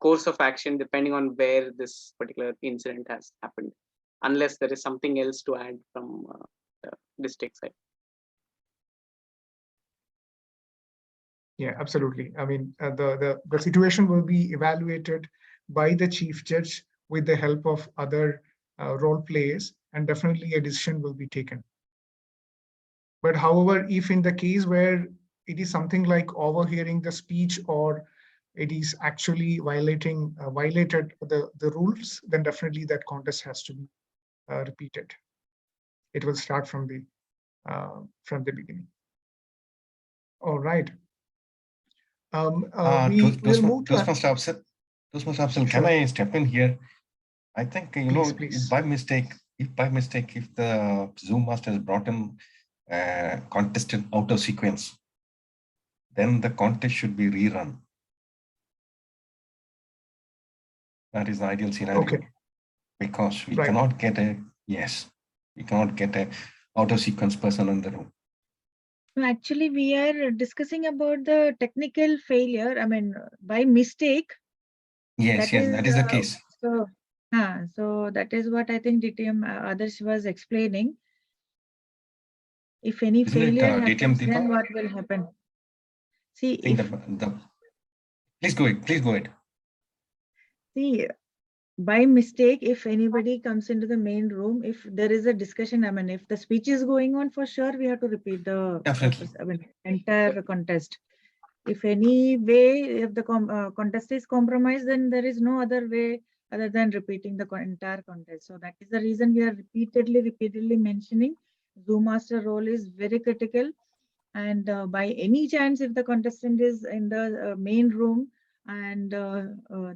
course of action depending on where this particular incident has happened, unless there is something else to add from the district side. Yeah, absolutely. I mean, the situation will be evaluated by the chief judge with the help of other role players, and definitely a decision will be taken. But however, if in the case where it is something like overhearing the speech or it is actually violated the rules, then definitely that contest has to be repeated. It will start from the beginning. All right. Toastmaster Afzal, can I step in here? I think, please. by mistake, if by mistake, if the Zoom master has brought in contestant out of sequence, then the contest should be rerun. That is the ideal scenario. Okay. Because we Right. cannot get we cannot get a out of sequence person in the room. No, actually, we are discussing about the technical failure. I mean, by mistake. Yes, that is the case. So that is what I think DTM Adarsh was explaining. If any Isn't it, failure DTM happens, Deepa? then what will happen? See, I think if please go ahead. see, by mistake, if anybody comes into the main room, if there is a discussion, I mean, if the speech is going on, for sure we have to repeat the entire contest. If any way, if the contest is compromised, then there is no other way other than repeating the entire contest. So that is the reason we are repeatedly mentioning Zoom master role is very critical. And by any chance, if the contestant is in the main room and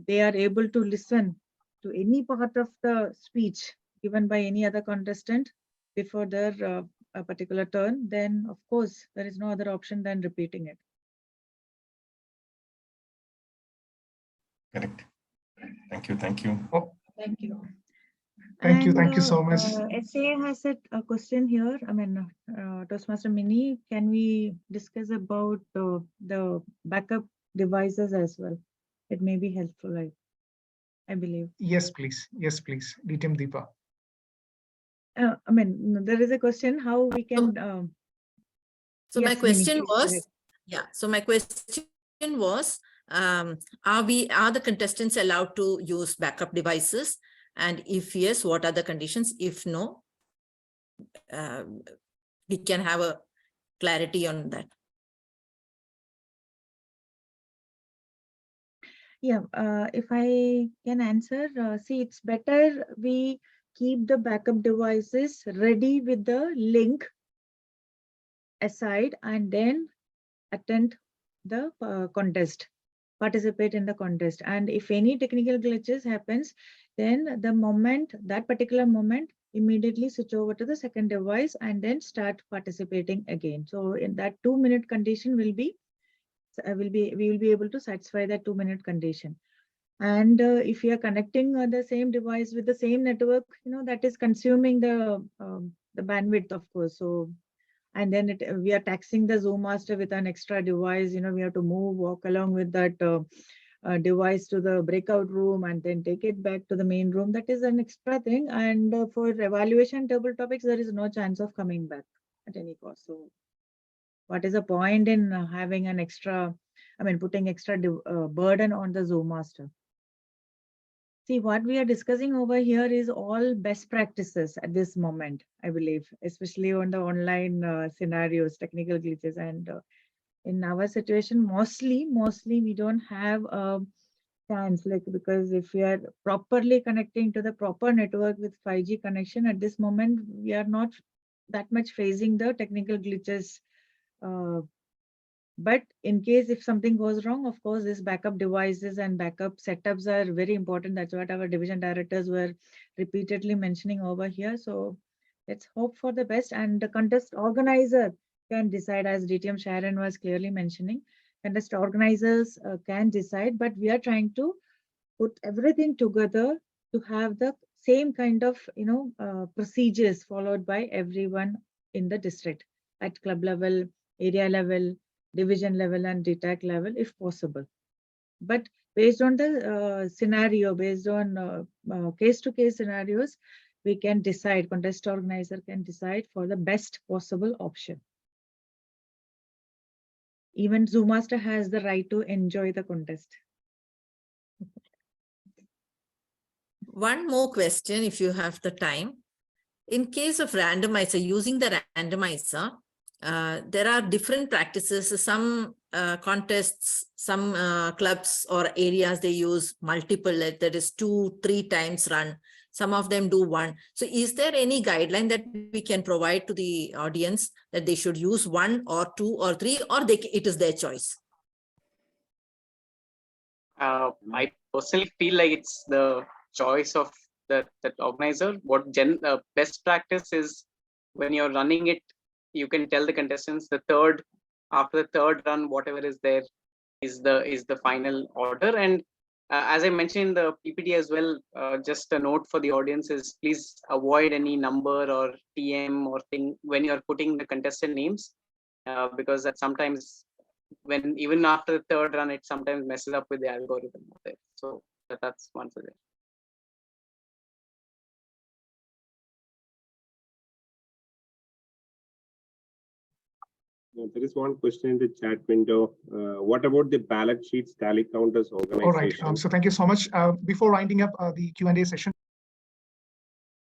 they are able to listen to any part of the speech given by any other contestant before their a particular turn, then of course there is no other option than repeating it. Correct. Thank you. Oh, thank you. Thank you so much. SA has a question here. I mean, Toastmaster Mini, can we discuss about the backup devices as well? It may be helpful, I believe. Yes, please. DTM Deepa. I mean, there is a question how we can. So yes, my question Mini, please go was, my question was, are the contestants allowed to use backup devices? And if yes, what are the conditions? If no, we can have a clarity on that. Yeah, if I can answer, see, it's better we keep the backup devices ready with the link aside and then attend the contest, participate in the contest. And if any technical glitches happens, then that particular moment, immediately switch over to the second device and then start participating again. So in that 2-minute condition we will be able to satisfy that 2-minute condition. And if you are connecting the same device with the same network, that is consuming the bandwidth, of course. So, and then we are taxing the Zoom master with an extra device. We have to walk along with that device to the breakout room and then take it back to the main room. That is an extra thing. And for evaluation table topics, there is no chance of coming back at any cost. So what is the point in having an extra, putting extra burden on the Zoom master? See, what we are discussing over here is all best practices at this moment, I believe, especially on the online scenarios, technical glitches. And in our situation, mostly we don't have a chance, because if we are properly connecting to the proper network with 5G connection at this moment, we are not that much facing the technical glitches. But in case if something goes wrong, of course, these backup devices and backup setups are very important. That's what our division directors were repeatedly mentioning over here. So let's hope for the best. And the contest organizer can decide, as DTM Sharon was clearly mentioning, contest organizers can decide, but we are trying to put everything together to have the same kind of, procedures followed by everyone in the district at club level, area level, division level and DTAC level if possible. But based on the scenario, based on case-to-case scenarios, we can decide, contest organizer can decide for the best possible option. Even Zoom master has the right to enjoy the contest. One more question, if you have the time. In case of randomizer, using the randomizer, there are different practices. Some contests, some clubs or areas, they use multiple, that is 2-3 times run. Some of them do 1. So is there any guideline that we can provide to the audience that they should use 1 or 2 or 3, or it is their choice? I personally feel like it's the choice of that organizer. What best practice is, when you're running it, you can tell the contestants after the third run, whatever is there is the final order. And as I mentioned in the PPT as well, just a note for the audience is, please avoid any number or TM or thing when you're putting the contestant names, because that sometimes, when even after the third run, it sometimes messes up with the algorithm there. So that's one suggestion. There is one question in the chat window. What about the ballot sheets, tally counters organization? All right. So thank you so much. Before winding up the Q&A session,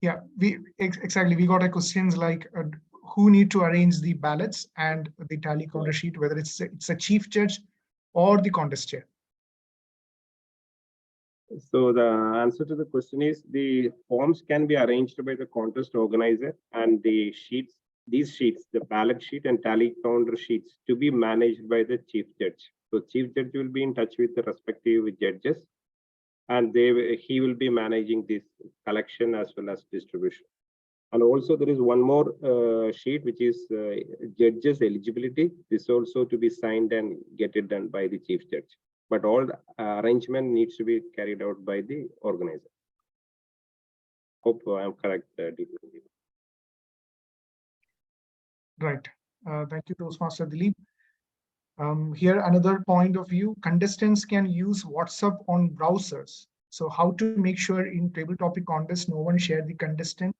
yeah, exactly. We got a questions like who need to arrange the ballots and the tally counter sheet, whether it's a chief judge or the contest chair. So the answer to the question is, the forms can be arranged by the contest organizer, and the sheets, these sheets, the ballot sheet and tally counter sheets, to be managed by the chief judge. So chief judge will be in touch with the respective judges, and he will be managing this collection as well as distribution. And also there is one more sheet, which is judges eligibility. This also to be signed and get it done by the chief judge. But all the arrangement needs to be carried out by the organizer. Hope I am correct. Right. Thank you, Toastmaster Dilip. Here, another point of view, contestants can use WhatsApp on browsers. So how to make sure in table topic contest, no one share the contestant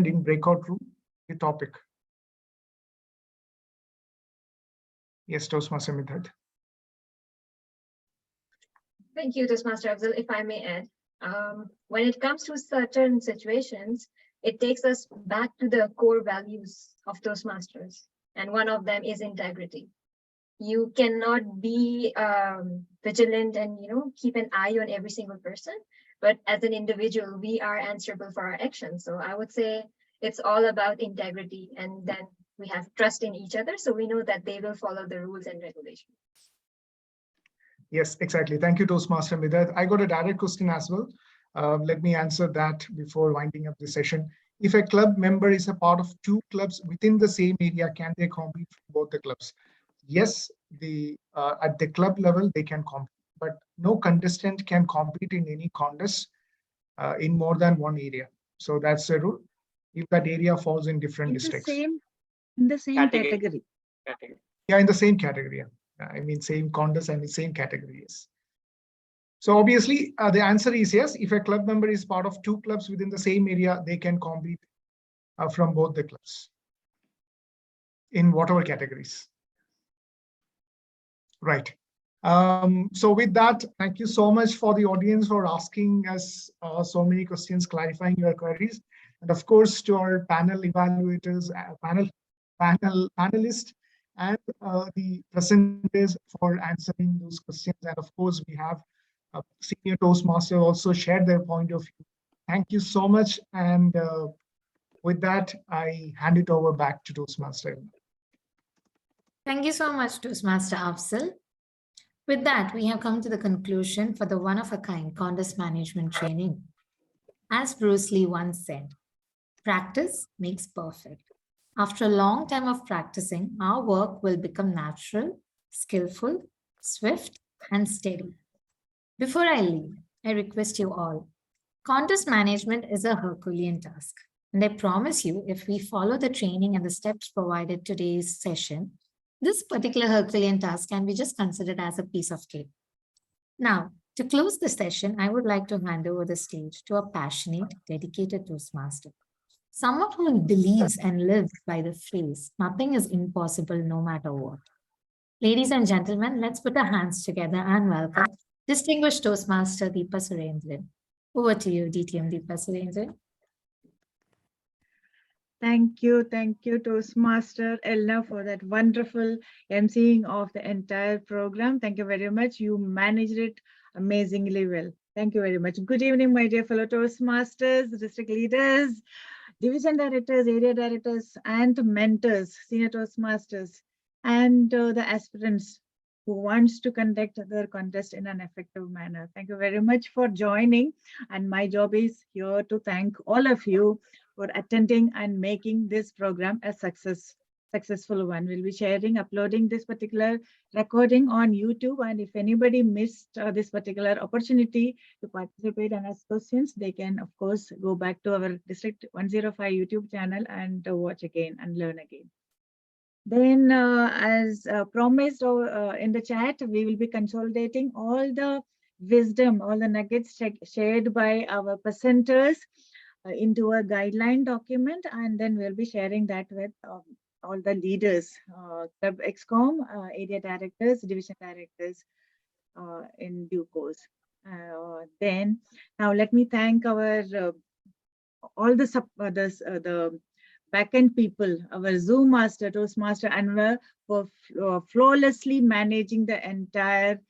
in breakout room, the topic. Yes, Toastmaster Midhat. Thank you, Toastmaster Afzal. If I may add, when it comes to certain situations, it takes us back to the core values of Toastmasters. And one of them is integrity. You cannot be vigilant and keep an eye on every single person, but as an individual, we are answerable for our actions. So I would say it's all about integrity, and then we have trust in each other, so we know that they will follow the rules and regulations. Yes, exactly. Thank you, Toastmaster Midhat. I got a direct question as well. Let me answer that before winding up the session. If a club member is a part of two clubs within the same area, can they compete for both the clubs? Yes, at the club level, they can compete, but no contestant can compete in any contest in more than one area. So that's the rule. If that area falls in different districts. In the same category. Yeah, in the same category. I mean, same contest and the same category, yes. So obviously, the answer is yes. If a club member is part of two clubs within the same area, they can compete from both the clubs in whatever categories. Right. So with that, thank you so much for the audience for asking us so many questions, clarifying your queries. And of course, to our panel evaluators, panelists, and the presenters for answering those questions. And of course, we have senior Toastmasters also shared their point of view. Thank you so much. And with that, I hand it over back to Toastmaster. Thank you so much, Toastmaster Afzal. With that, we have come to the conclusion for the one-of-a-kind contest management training. As Bruce Lee once said, practice makes perfect. After a long time of practicing, our work will become natural, skillful, swift, and steady. Before I leave, I request you all, contest management is a Herculean task. And I promise you, if we follow the training and the steps provided today's session, this particular Herculean task can be just considered as a piece of cake. Now, to close the session, I would like to hand over the stage to a passionate, dedicated Toastmaster. Someone who believes and lives by the phrase, nothing is impossible no matter what. Ladies and gentlemen, let's put our hands together and welcome distinguished Toastmaster Deepa Surendran. Over to you, DTM Deepa Surendran. Thank you, Toastmaster Elna, for that wonderful emceeing of the entire program. Thank you very much. You managed it amazingly well. Thank you very much. Good evening, my dear fellow Toastmasters, district leaders, division directors, area directors, and mentors, senior Toastmasters, and the aspirants who wants to conduct their contest in an effective manner. Thank you very much for joining. And my job is here to thank all of you for attending and making this program a successful one. We'll be uploading this particular recording on YouTube. And if anybody missed this particular opportunity to participate and ask questions, they can, of course, go back to our District 105 YouTube channel and watch again and learn again. Then, as promised in the chat, we will be consolidating all the wisdom, all the nuggets shared by our presenters into a guideline document, and then we'll be sharing that with all the leaders, Club ExCom, area directors, division directors in due course. Then, now let me thank our all the backend people, our Zoom master, Toastmaster Anwar, for flawlessly managing the entire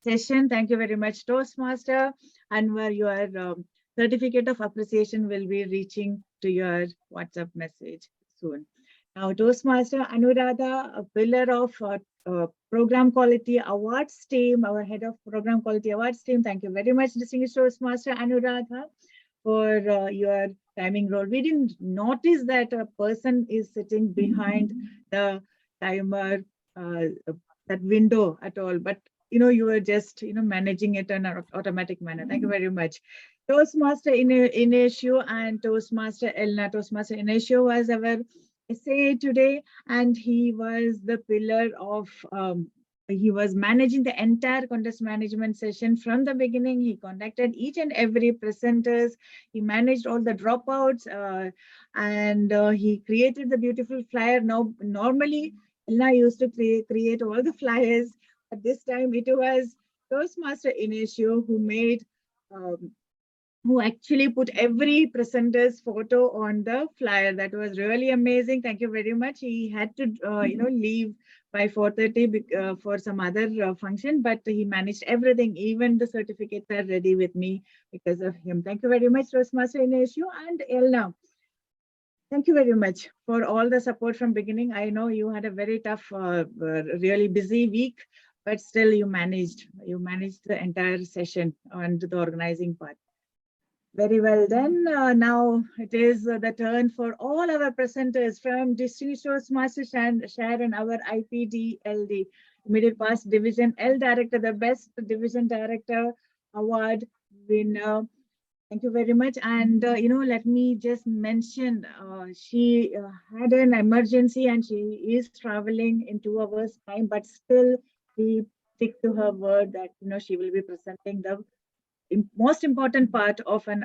session. Thank you very much, Toastmaster Anwar. Your certificate of appreciation will be reaching to your WhatsApp message soon. Now, Toastmaster Anuradha, a pillar of Program Quality Awards team, our head of Program Quality Awards team. Thank you very much, distinguished Toastmaster Anuradha, for your timing role. We didn't notice that a person is sitting behind the timer, that window at all, but you were just managing it in an automatic manner. Thank you very much. Toastmaster Inesio and Toastmaster Elna. Toastmaster Inesio was our essay today, and he was the pillar of he was managing the entire contest management session from the beginning. He conducted each and every presenters. He managed all the dropouts, and he created the beautiful flyer. Now, normally, Elna used to create all the flyers, but this time it was Toastmaster Inesio who made, who actually put every presenter's photo on the flyer. That was really amazing. Thank you very much. He had to, leave by 4:30 for some other function, but he managed everything. Even the certificates are ready with me because of him. Thank you very much, Toastmaster Inesio and Elna. Thank you very much for all the support from beginning. I know you had a very tough, really busy week, but still you managed the entire session and the organizing part. Very well done. Now it is the turn for all our presenters from Distinguished Toastmaster Sharon, our IPD-LD, Immediate Past Division L Director, the Best Division Director Award winner. Thank you very much. And, let me just mention, she had an emergency and she is traveling in 2 hours time, but still we stick to her word that, she will be presenting the most important part of an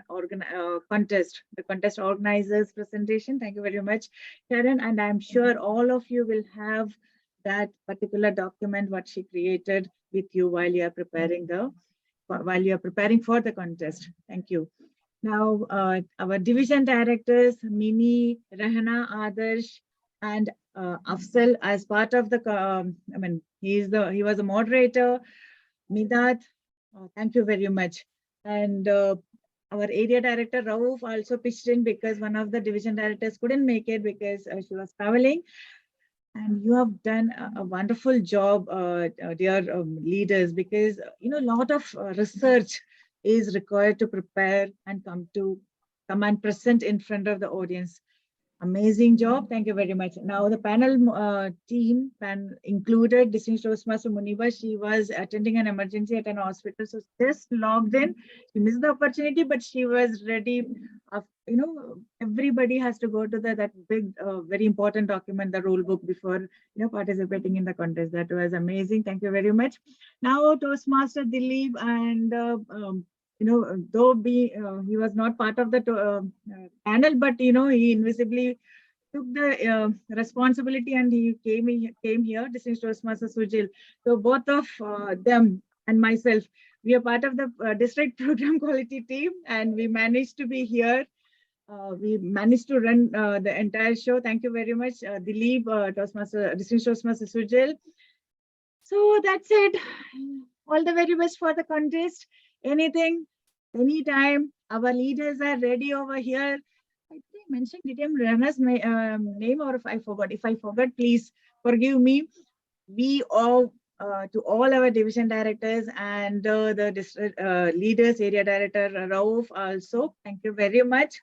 contest, the contest organizers presentation. Thank you very much, Sharon. And I'm sure all of you will have that particular document, what she created with you while you are preparing for the contest. Thank you. Now, our division directors, Mini, Rahana, Adarsh, and Afzal, as part of the, he was a moderator. Midat, thank you very much. And our area director, Rauf, also pitched in because one of the division directors couldn't make it because she was traveling. And you have done a wonderful job, dear leaders, because a lot of research is required to prepare and come and present in front of the audience. Amazing job. Thank you very much. Now the panel team included Distinguished Toastmaster Muniba. She was attending an emergency at an hospital, so just logged in. She missed the opportunity, but she was ready. Everybody has to go to that big, very important document, the rule book, before participating in the contest. That was amazing. Thank you very much. Now Toastmaster Dilip, and though he was not part of the panel, but he invisibly took the responsibility and he came here, Distinguished Toastmaster Sujil. So both of them and myself, we are part of the district program quality team, and we managed to be here. We managed to run the entire show. Thank you very much, Dilip, Distinguished Toastmaster Sujil. So that's it. All the very best for the contest. Anything, anytime, our leaders are ready over here. I think I mentioned Rana's name, or if I forgot. If I forgot, please forgive me. We all to all our division directors and the district leaders, area director Rauf also. Thank you very much.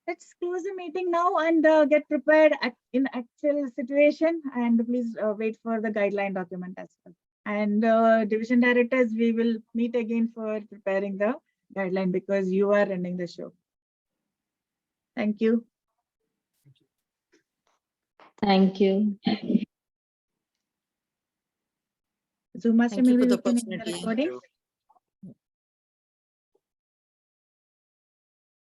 Let's close the meeting now and get prepared in actual situation, and please wait for the guideline document as well. And division directors, we will meet again for preparing the guideline because you are running the show. Thank you. Thank you. Zoom Master, Thank you maybe for the we can end the opportunity. recording.